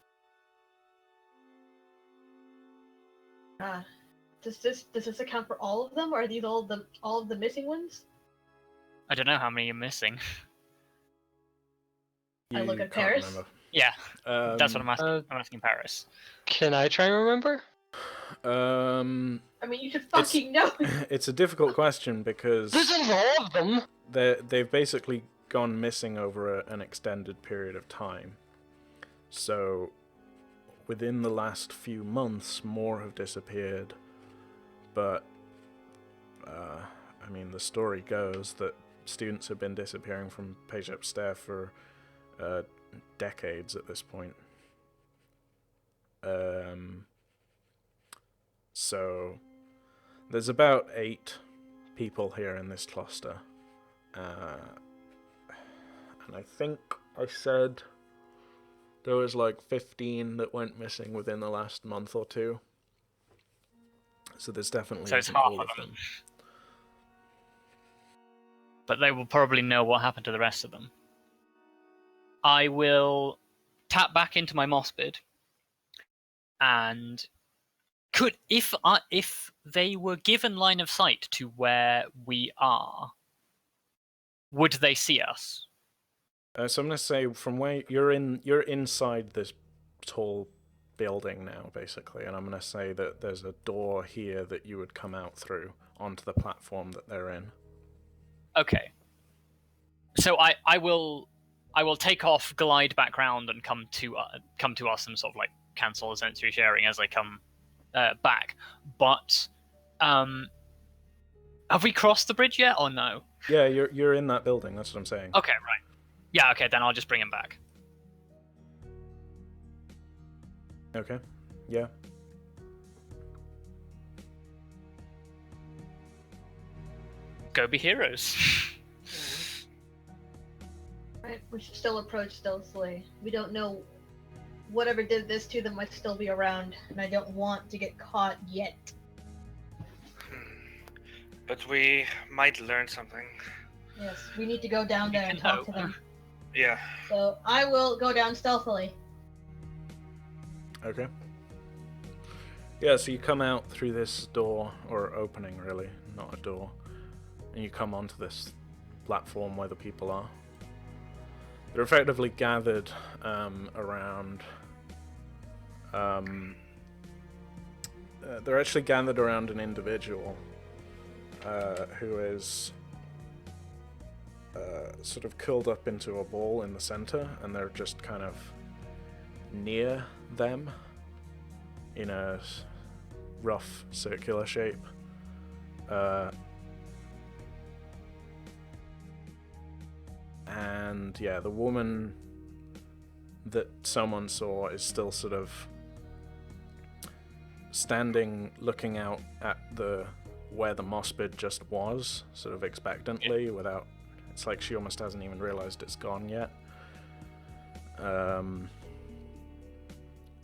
Does this account for all of them, or are these all of the missing ones? I don't know how many are missing. I look at Paris. Remember. Yeah, that's what I'm asking. I'm asking Paris. Can I try and remember? I mean, you should fucking know. It's a difficult question because There's a lot of them. They've basically gone missing over an extended period of time. So, within the last few months, more have disappeared. But, I mean, the story goes that students have been disappearing from Kejak Stair for decades at this point. So, there's about 8 people here in this cluster. And I think I said there was like 15 that went missing within the last month or two. So there's definitely it's half all of them. But they will probably know what happened to the rest of them. I will tap back into my moss bid, and if they were given line of sight to where we are, would they see us? So I'm gonna say from where you're inside this tall building now, basically, and I'm gonna say that there's a door here that you would come out through onto the platform that they're in. Okay. So I will take off, glide back round, and come to us and sort of like cancel the sensory sharing as I come back. But have we crossed the bridge yet, or no? Yeah, you're in that building. That's what I'm saying. Okay, right. Yeah, okay, then I'll just bring him back. Okay. Yeah. Go be heroes. Right, we should still approach stealthily. We don't know whatever did this to them might still be around, and I don't want to get caught yet. But we might learn something. Yes, we need to go down there and talk to them. Yeah. So I will go down stealthily. Okay. Yeah, so you come out through this door, or opening really, not a door, and you come onto this platform where the people are. They're effectively gathered around... they're actually gathered around an individual who is sort of curled up into a ball in the center, and they're just kind of near them in a rough circular shape. And yeah, the woman that someone saw is still sort of standing looking out at where the moss bed just was, sort of expectantly, without... It's like she almost hasn't even realized it's gone yet.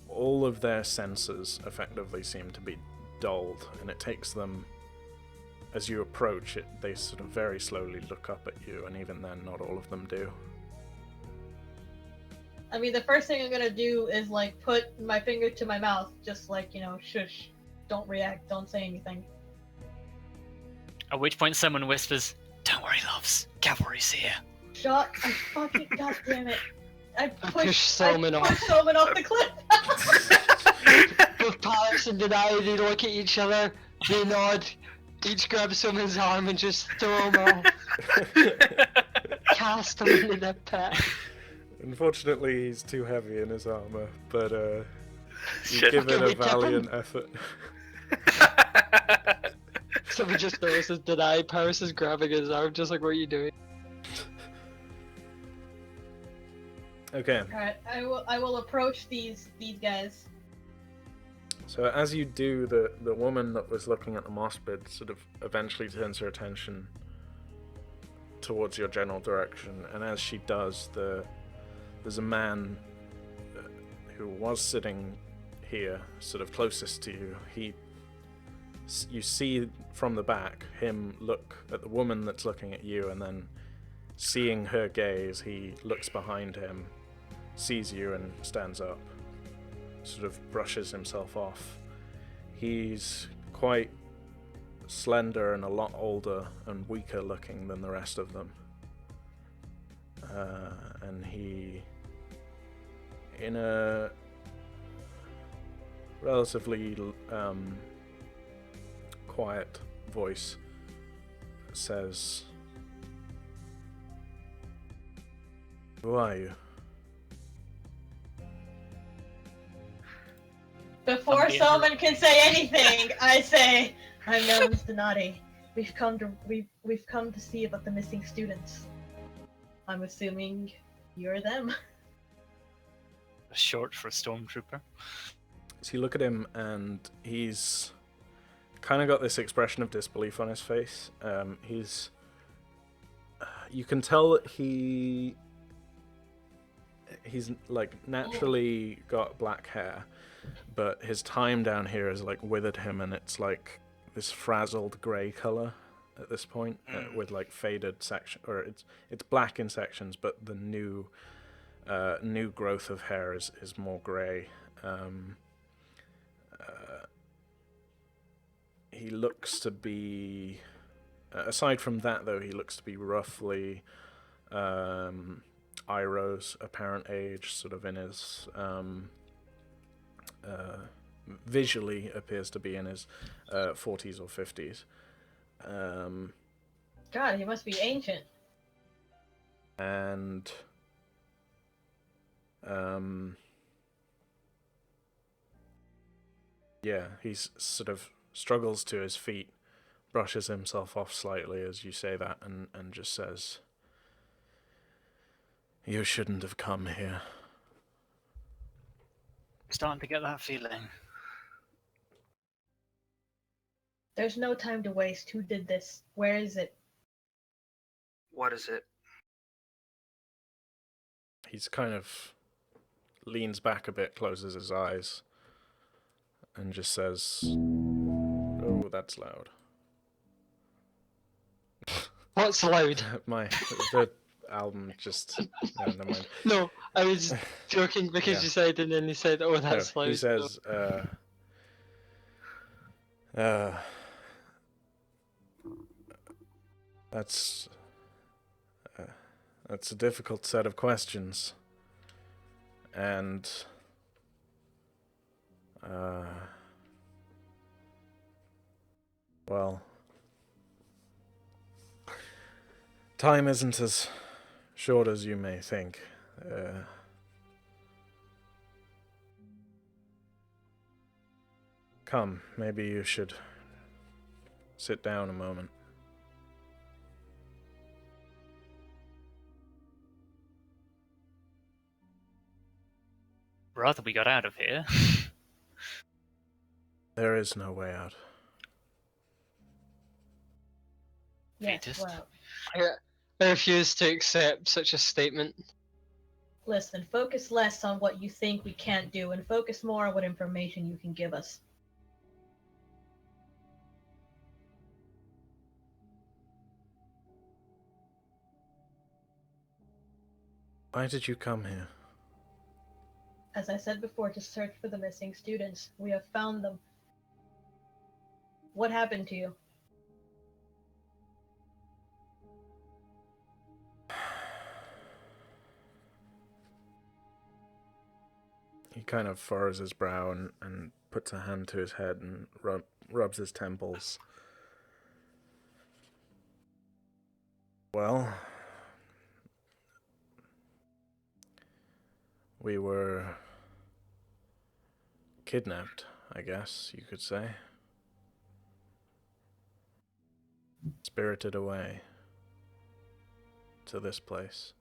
All of their senses effectively seem to be dulled, and it takes them, as you approach it, they sort of very slowly look up at you, and even then, not all of them do. I mean, the first thing I'm gonna do is, like, put my finger to my mouth, just like, shush. Don't react, don't say anything. At which point someone whispers, "Don't worry, loves. Cavalry's here." Shut I fucking goddamn it. I pushed Somon off. Somon off the cliff. Both Paris and Denati, they look at each other, they nod, each grab someone's arm and just throw him off. Cast him into the pit. Unfortunately, he's too heavy in his armor, but you Shit. give it Can a we tip him? valiant effort. Someone just notices Denati, Paris is grabbing his arm, just like, what are you doing? Okay. Alright, I will approach these guys. So as you do, the woman that was looking at the moss bed sort of eventually turns her attention towards your general direction, and as she does, there's a man who was sitting here, sort of closest to you. You see from the back him look at the woman that's looking at you, and then seeing her gaze, he looks behind him, sees you, and stands up, sort of brushes himself off. He's quite slender and a lot older and weaker looking than the rest of them. And he, in a relatively quiet voice, says, "Who are you?" Before someone can say anything, I say, "I'm Nellens Denati. We've come to see about the missing students. I'm assuming you're them." Short for stormtrooper. So you look at him, and he's kind of got this expression of disbelief on his face. You can tell that he's like naturally got black hair, but his time down here has like withered him, and it's like this frazzled grey color at this point, with like faded section, or it's black in sections, but the new growth of hair is more grey. He looks to be, aside from that though, he looks to be roughly Irow's apparent age, sort of in his visually appears to be in his 40s or 50s. God, he must be ancient. And yeah, he's sort of struggles to his feet, brushes himself off slightly as you say that, and just says, "You shouldn't have come here." Starting to get that feeling. There's no time to waste. Who did this? Where is it? What is it? He's kind of leans back a bit, closes his eyes, and just says, "Oh, that's loud." What's loud? The album just never mind. No, I was joking because Yeah. you said, and then he said, "Oh, that's loud." He says, that's a difficult set of questions, and well, time isn't as short as you may think. Come, maybe you should sit down a moment. Rather we got out of here. There is no way out. Yes, Fetus. well, I refuse to accept such a statement. listen, focus less on what you think we can't do and focus more on what information you can give us. Why did you come here? As I said before, to search for the missing students. We have found them. What happened to you? He kind of furrows his brow and puts a hand to his head and rubs his temples. Well, we were kidnapped, I guess you could say. Spirited away to this place.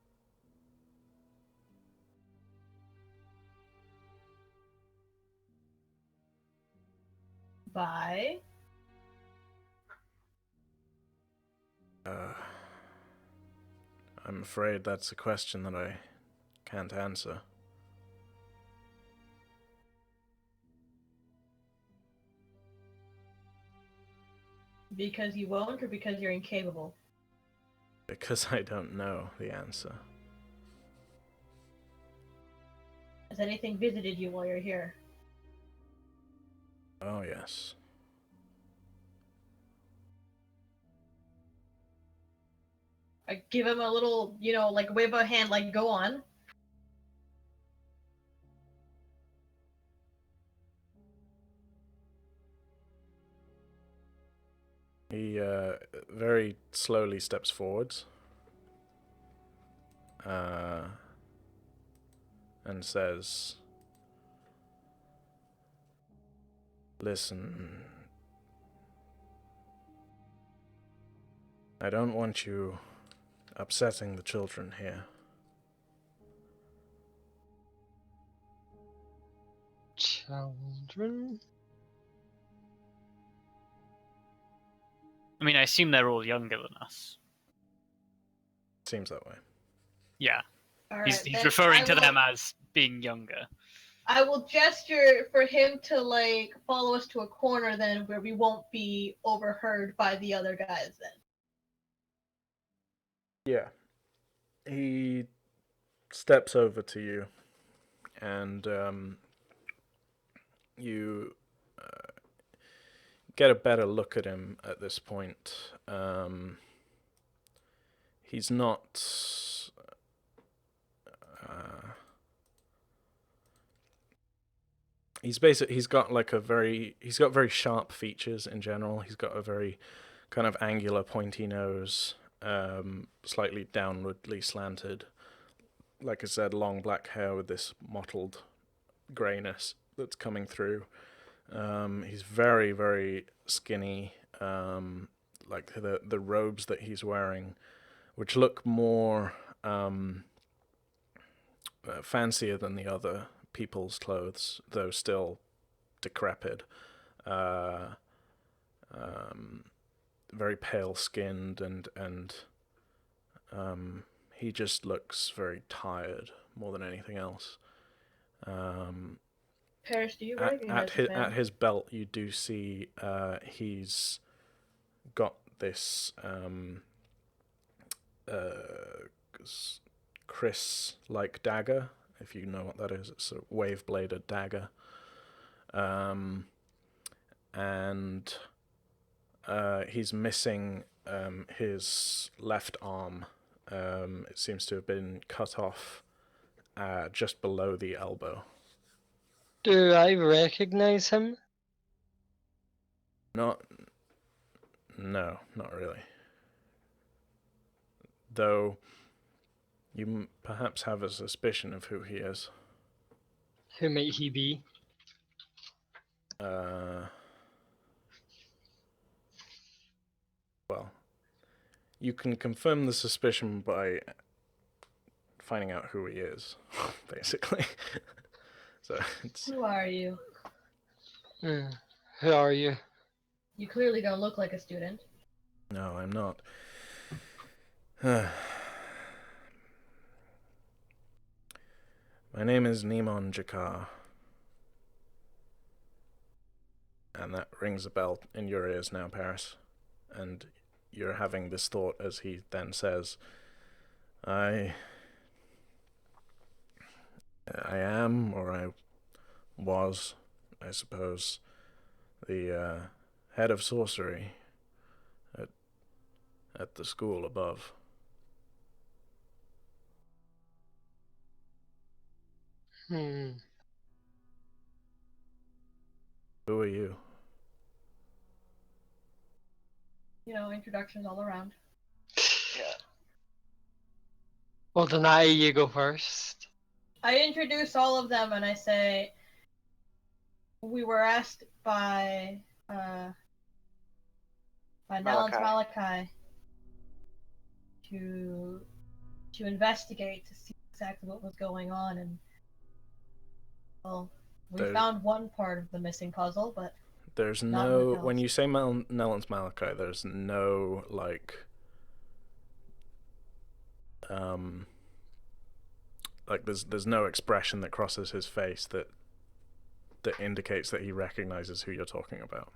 By? I'm afraid that's a question that I can't answer. Because you won't, or because you're incapable? Because I don't know the answer. Has anything visited you while you're here? Oh, yes. I give him a little, like wave a hand, like go on. He very slowly steps forwards and says, "Listen, I don't want you upsetting the children here. Children? I mean, I assume they're all younger than us. Seems that way." Yeah. All He's right, then referring to I will- them as being younger. I will gesture for him to follow us to a corner then where we won't be overheard by the other guys then. Yeah. He steps over to you, and you get a better look at him at this point. He's not He's got very sharp features in general. He's got a very kind of angular, pointy nose, slightly downwardly slanted. Like I said, long black hair with this mottled greyness that's coming through. He's very, very skinny. Like the robes that he's wearing, which look more fancier than the other people's clothes, though still decrepit. Very pale skinned, and he just looks very tired more than anything else. Paris, do you recognize at his belt, you do see he's got this Chris-like dagger, if you know what that is. It's a wave-bladed dagger. And he's missing his left arm. It seems to have been cut off just below the elbow. Do I recognize him? No, not really. Though you perhaps have a suspicion of who he is. Who might he be? Well, you can confirm the suspicion by finding out who he is, basically. So it's... Who are you? Who are you? You clearly don't look like a student. No, I'm not. My name is Nemon Jakar. And that rings a bell in your ears now, Paris. And you're having this thought as he then says, I am, or I was, I suppose, the head of sorcery at the school above. Hmm. Who are you? You know, introductions all around. Yeah. Well, Denati, you go first. I introduce all of them and I say, we were asked by Nellens Malachi to investigate to see exactly what was going on, and well, we found one part of the missing puzzle, but there's no, when you say Nellens Malachi, there's no there's no expression that crosses his face that indicates that he recognizes who you're talking about.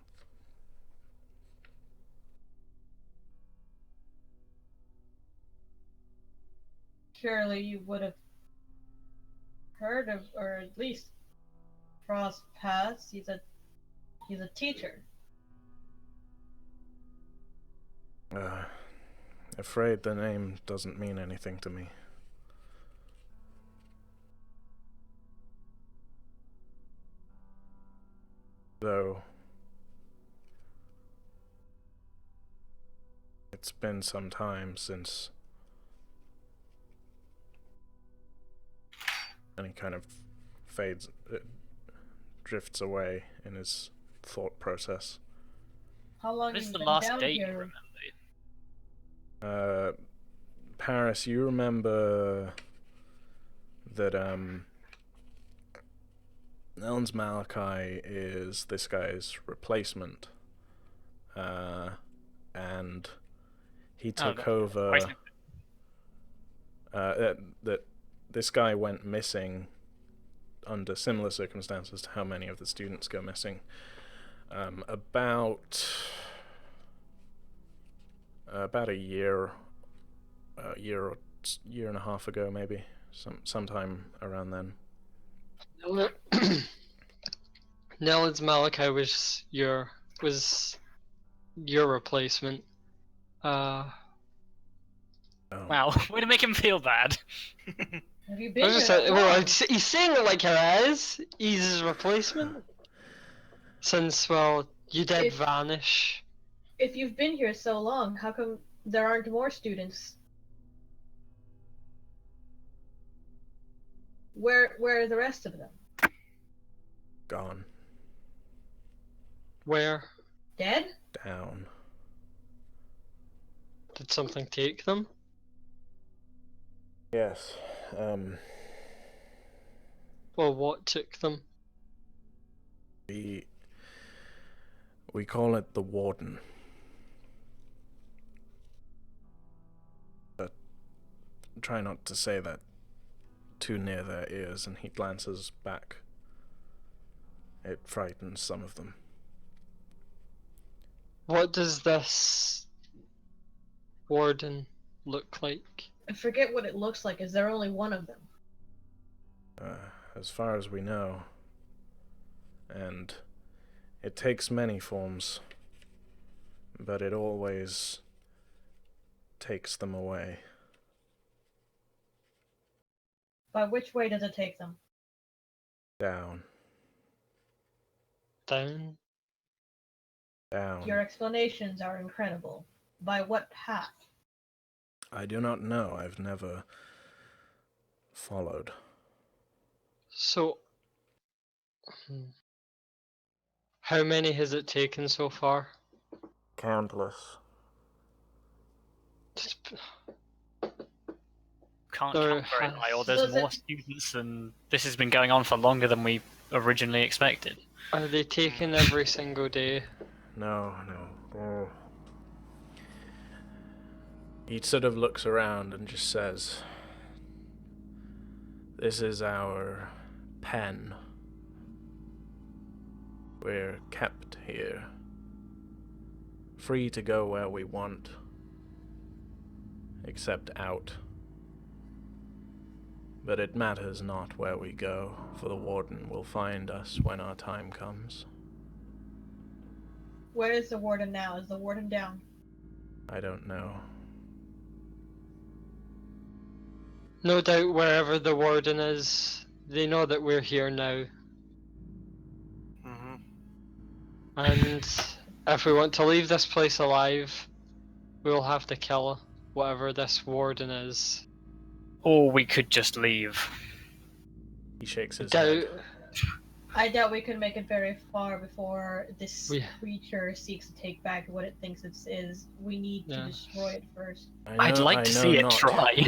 Surely you would have heard of, or at least crossed paths. He's a teacher. Afraid the name doesn't mean anything to me. Though it's been some time since and he kind of drifts away in his thought process. How long What have is you the been last down date you here? remember? Paris, you remember that Nellens Malachi is this guy's replacement, and he took over. That this guy went missing under similar circumstances to how many of the students go missing. About a year and a half ago, maybe sometime around then. Nellens Malachi was your replacement. Oh. Wow, way to make him feel bad. Have you I been was here just that well, long? he's saying it like it is. He's his replacement. Since, well, you did If- vanish. If you've been here so long, how come there aren't more students? Where are the rest of them? Gone. Where? Dead? Down. Did something take them? Yes. Well, what took them? We call it the Warden. But try not to say that too near their ears, and he glances back. It frightens some of them. What does this warden look like? I forget what it looks like. Is there only one of them? As far as we know. And it takes many forms, but it always takes them away. By which way does it take them? Down. Down? Down. Your explanations are incredible. By what path? I do not know. I've never followed. So, how many has it taken so far? Countless. Can't There count very has- high, or there's Does it- more students than this has been going on for longer than we originally expected. Are they taken every single day? No. He sort of looks around and just says, "This is our pen. We're kept here, free to go where we want, except out. But it matters not where we go, for the Warden will find us when our time comes." Where is the warden now? Is the warden down? I don't know. No doubt wherever the warden is, they know that we're here now. Mm-hmm. And if we want to leave this place alive, we'll have to kill whatever this warden is. Or we could just leave. He shakes his Doubt. head. I doubt we can make it very far before this We- creature seeks to take back what it thinks it is. We need to Yeah. destroy it first. I'd like to see it try.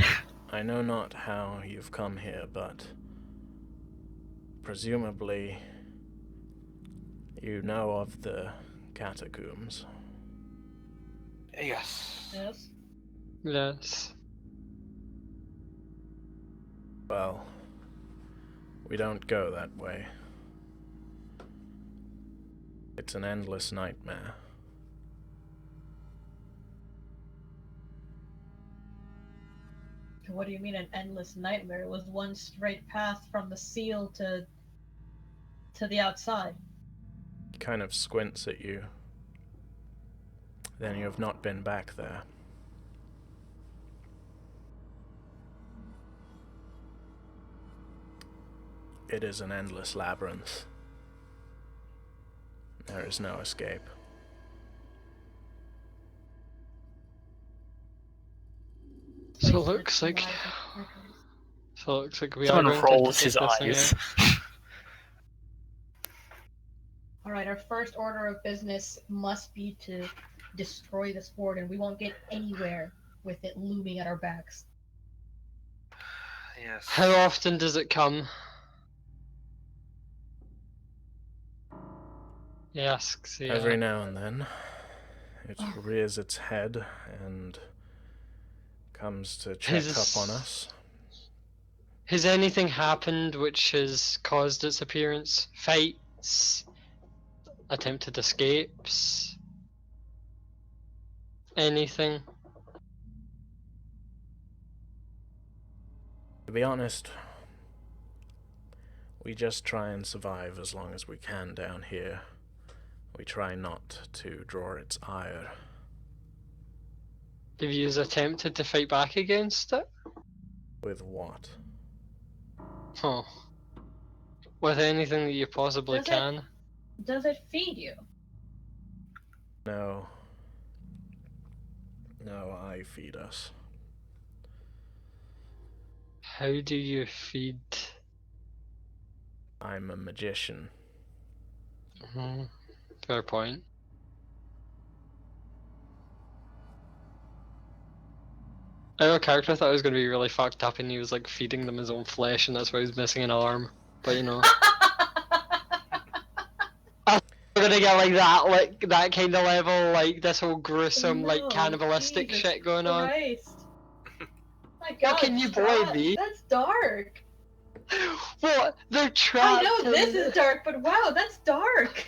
I know not how you've come here, but presumably you know of the catacombs. Yes. Yes? Yes. Well, we don't go that way. It's an endless nightmare. What do you mean an endless nightmare? It was one straight path from the seal to the outside. He kind of squints at you. Then you have not been back there. It is an endless labyrinth. There is no escape. So it looks like we Someone are going rolls to his take this thing eyes. out. Alright, our first order of business must be to destroy this warden. We won't get anywhere with it looming at our backs. Yes. How often does it come? He asks. Yeah. Every now and then, it rears its head and comes to check up on us. Has anything happened which has caused its appearance? Fights? Attempted escapes? Anything? To be honest, we just try and survive as long as we can down here. We try not to draw its ire. Have you attempted to fight back against it? With what? Huh. With anything that you possibly can. Does it feed you? No. No, I feed us. How do you feed? I'm a magician. Fair point. Our character thought it was going to be really fucked up and he was like feeding them his own flesh and that's why he was missing an arm. But you know. We're gonna get like that kind of level, like this whole gruesome, like cannibalistic Jesus shit going Christ. My How God, can you Scott, blame me? that's dark. on. What? They're trapped I know this is dark, but wow, that's dark.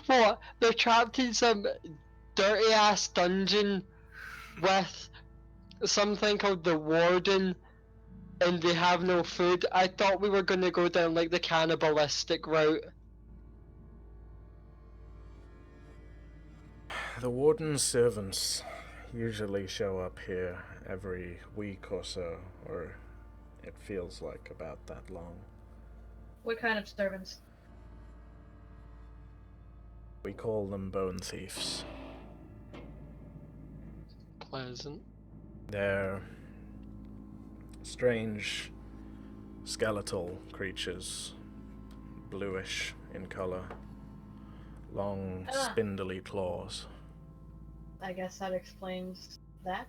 What? They're trapped in some dirty ass dungeon with something called the Warden and they have no food. I thought we were gonna go down like the cannibalistic route. The warden's servants usually show up here every week or so, or it feels like about that long. What kind of servants? We call them bone thieves. Pleasant. They're strange, skeletal creatures, bluish in color, long, spindly claws. I guess that explains that.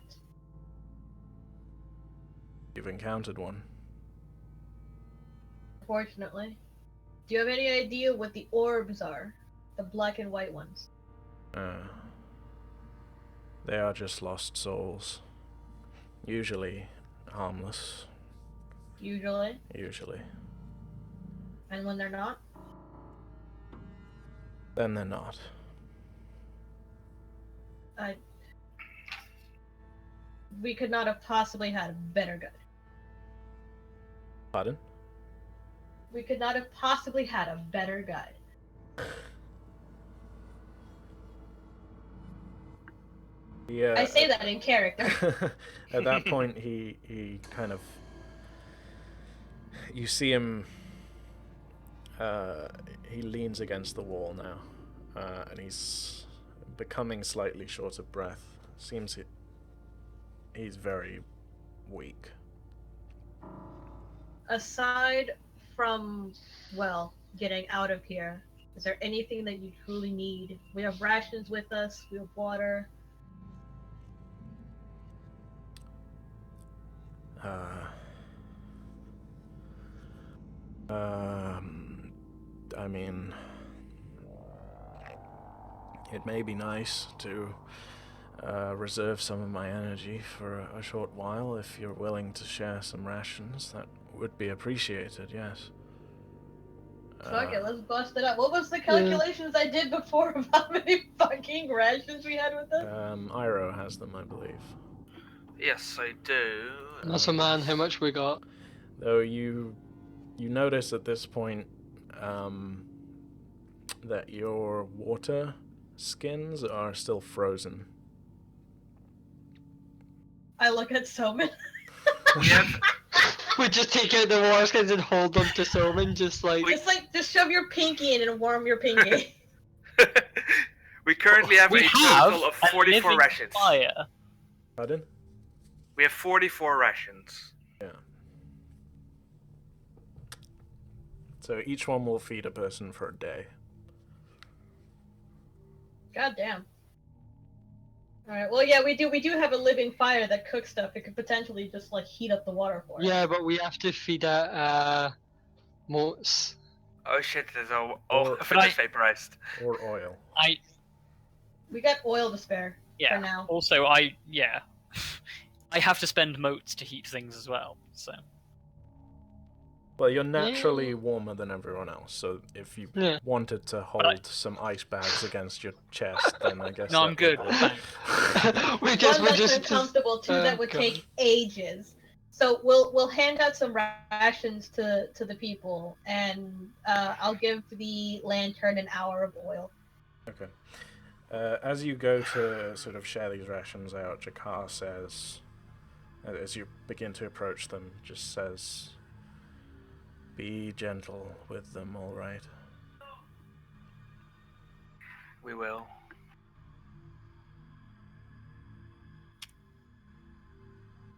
You've encountered one. Fortunately. Do you have any idea what the orbs are? The black and white ones. They are just lost souls. Usually harmless. Usually. Usually. And when they're not? Then they're not. We could not have possibly had a better guide. Pardon? We could not have possibly had a better guide. Yeah. I say that in character. At that point, he kind of... You see him... he leans against the wall now, and he's becoming slightly short of breath. Seems he's very weak. Aside from, well, getting out of here, is there anything that you truly need? We have rations with us, we have water. I mean, it may be nice to reserve some of my energy for a short while. If you're willing to share some rations, that would be appreciated, yes. Fuck it, let's bust it up. What was the calculations I did before of how many fucking rations we had with us? Irow has them, I believe. Yes, I do. Muscle man, how much we got? Though you notice at this point that your water skins are still frozen. I look at Somon. We have... We just take out the water skins and hold them to Somon, just shove your pinky in and warm your pinky. We currently have a total of 44 rations. Fire. Pardon? We have 44 rations. Yeah. So each one will feed a person for a day. God damn. Alright, well yeah, we do have a living fire that cooks stuff. It could potentially just like heat up the water for us. Yeah, but we have to feed it moats. Oh shit, there's just vaporized. Or oil. We got oil to spare Yeah. for now. Also, I have to spend motes to heat things as well, so. Well, you're naturally warmer than everyone else, so if you wanted to hold some ice bags against your chest, then I guess. No, I'm good. One that's uncomfortable, two that would take ages. So we'll hand out some rations to the people, and I'll give the lantern an hour of oil. Okay. As you go to sort of share these rations out, Jakar says, as you begin to approach them, just says, Be gentle with them, all right? We will.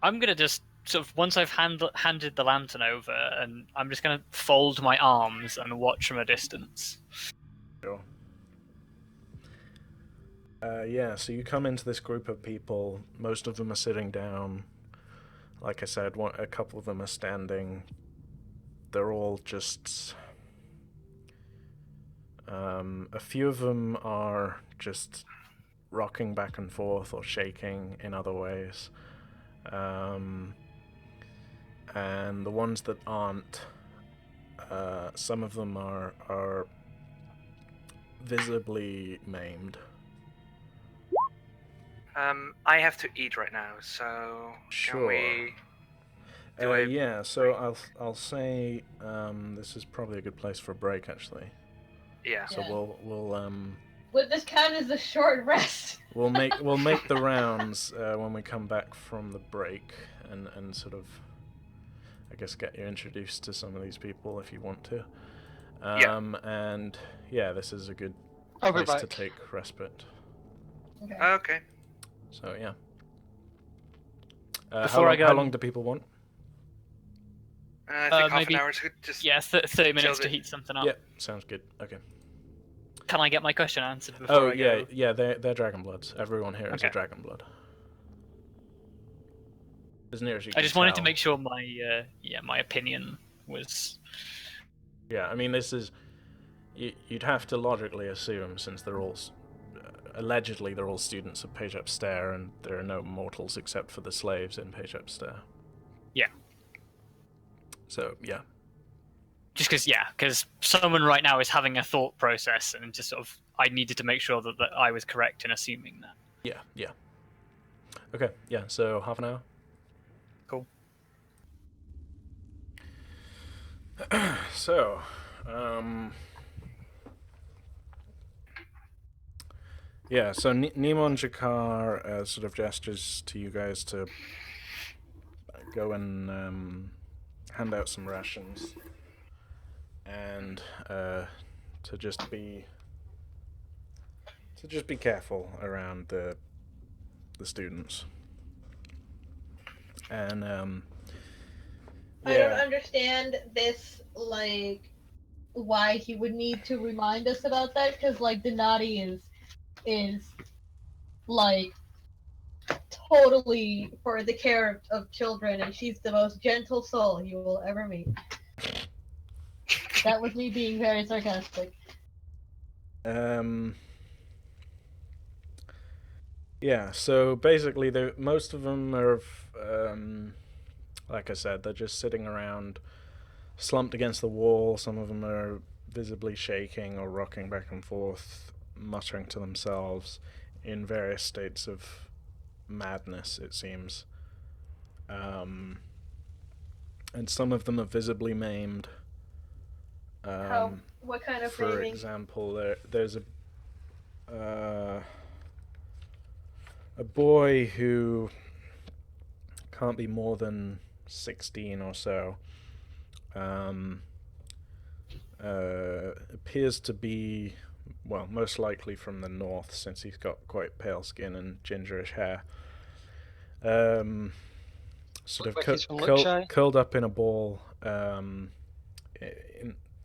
I'm gonna just sort of once I've handed the lantern over, and I'm just gonna fold my arms and watch from a distance. Sure. Yeah, so you come into this group of people. Most of them are sitting down. Like I said, a couple of them are standing. They're all just... a few of them are just rocking back and forth or shaking in other ways. And the ones that aren't, some of them are visibly maimed. I have to eat right now, so Sure. Can we... Yeah, so I'll say this is probably a good place for a break, actually. Yeah. So we'll Would this count as a short rest? we'll make the rounds when we come back from the break, and sort of, I guess, get you introduced to some of these people if you want to. And yeah, this is a good place to take respite. Okay. Okay. So yeah. How long do people want? I think half maybe, an hour is good. Just 30 minutes to chill heat something up. Yeah, sounds good. Okay. Can I get my question answered before I go? Yeah, they're dragon bloods. Everyone here is a Okay. dragon blood. As near as you I can just wanted to tell. make sure my opinion was... Yeah, I mean, this is... You'd have to logically assume, since they're all... allegedly, they're all students of Kejak Stair, and there are no mortals except for the slaves in Kejak Stair. Yeah. So, yeah. Just because someone right now is having a thought process, and just sort of, I needed to make sure that I was correct in assuming that. Yeah. Okay, yeah, so half an hour? Cool. So, yeah, so Nimon Jakar sort of gestures to you guys to go and hand out some rations, and to just be careful around the students. And I don't understand this, like, why he would need to remind us about that, because, like, Denati is like, totally for the care of children, and she's the most gentle soul you will ever meet. That was me being very sarcastic. Yeah, so basically, most of them are, like I said, they're just sitting around, slumped against the wall. Some of them are visibly shaking or rocking back and forth, muttering to themselves in various states of madness, it seems. And some of them are visibly maimed. What kind of For maiming? example, there's a boy who can't be more than 16 or so. Appears to be, well, most likely from the north, since he's got quite pale skin and gingerish hair. Sort of curled up in a ball,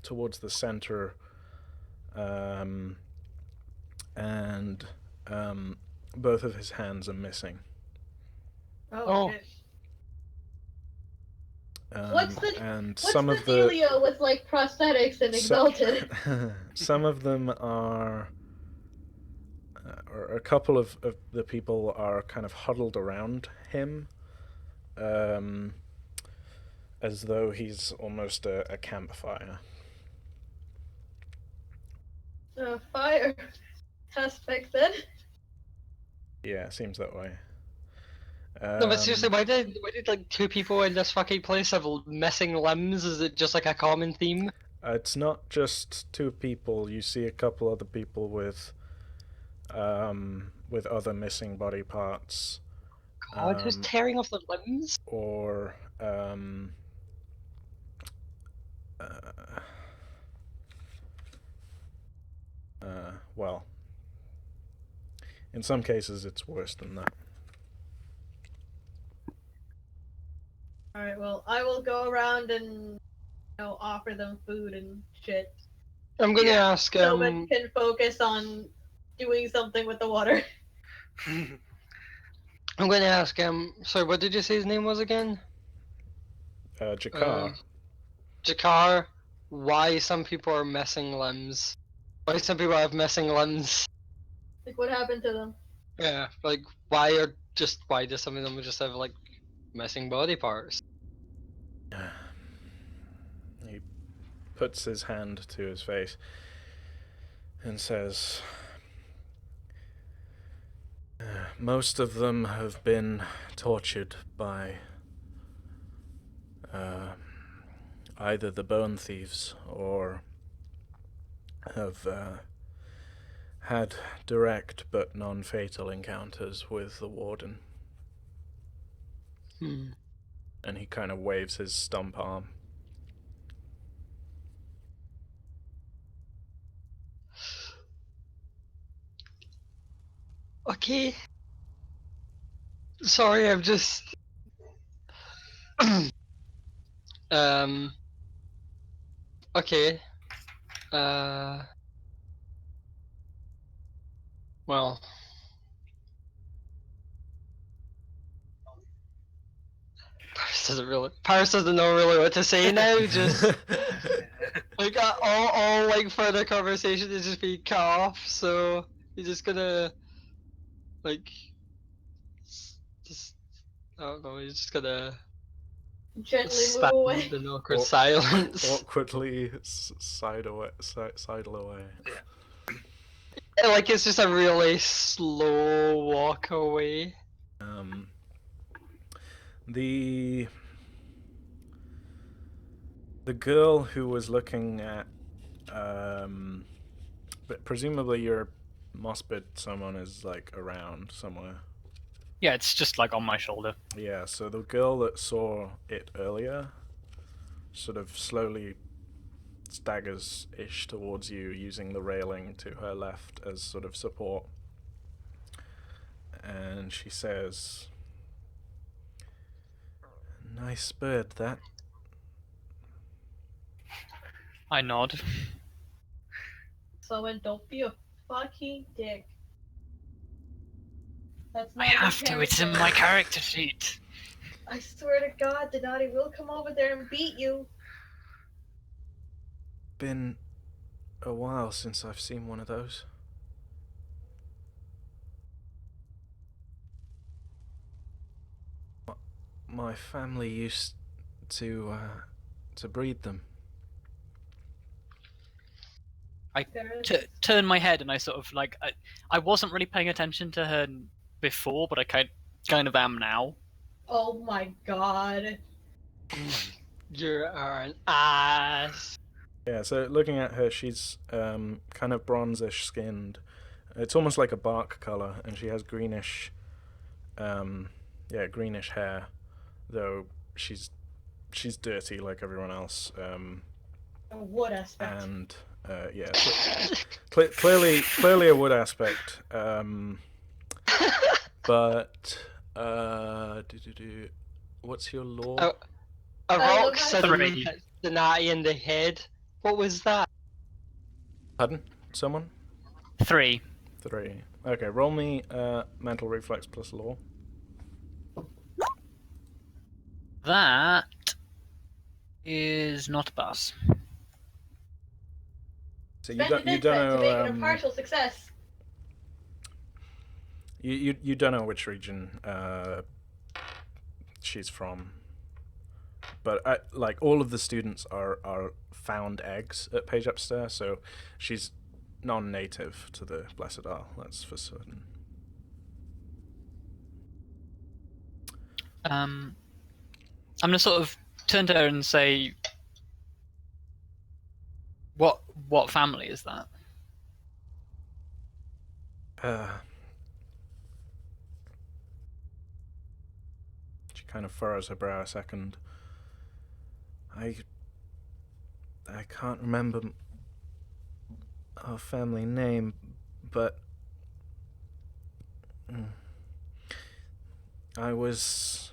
towards the center, and both of his hands are missing. Oh. Shit. What's the dealio with, like, prosthetics and Exalted? Some of them are, or a couple of the people are kind of huddled around him, as though he's almost a campfire. Fire aspect then. Yeah, it seems that way. No, but seriously, why did like two people in this fucking place have missing limbs? Is it just like a common theme? It's not just two people. You see a couple other people with other missing body parts. God, who's tearing off their limbs? Or Well, in some cases it's worse than that. Alright, well, I will go around and, offer them food and shit. I'm gonna ask Somon can focus on doing something with the water. I'm gonna ask sorry, what did you say his name was again? Jakar. Jakar, why some people are missing limbs? Why some people have missing limbs? Like, what happened to them? Yeah, like why do some of them just have like missing body parts? He puts his hand to his face and says, most of them have been tortured by either the bone thieves or have had direct but non-fatal encounters with the warden. And he kind of waves his stump arm. Okay. Sorry, I'm just okay. Well, Paris doesn't know really what to say now. Just like all like further conversation is just being cut off. So he's just gonna like just I don't know. He's just gonna Gently move stand away. in awkward silence. Awkwardly sidle away. Like it's just a really slow walk away. The girl who was looking at, but presumably your mossbed someone is like around somewhere. Yeah, it's just like on my shoulder. Yeah, so the girl that saw it earlier sort of slowly staggers-ish towards you, using the railing to her left as sort of support. And she says, "Nice bird, that." I nod. Somon, don't be a fucking dick. That's I not in have to, it's in character. my character sheet. I swear to God, Denati will come over there and beat you. Been a while since I've seen one of those. My family used to breed them. I turn my head and I sort of like I wasn't really paying attention to her before, but I kind of am now. Oh my God. You're an ass. Yeah, so looking at her, she's kind of bronzish skinned. It's almost like a bark color, and she has greenish hair, though she's dirty like everyone else. A wood aspect. And yeah, clearly a wood aspect. But what's your law? A rock how suddenly hits Denati in the head. What was that? Pardon? Someone? 3. 3. Okay, roll me mental reflex plus law. That is not a pass. So you don't know. To make it a partial success. You don't know which region she's from, but like all of the students are found eggs at Page Upstairs, so she's non-native to the Blessed Isle. That's for certain. I'm gonna sort of turn to her and say, "What family is that?" She kind of furrows her brow a second. I can't remember our family name, but I was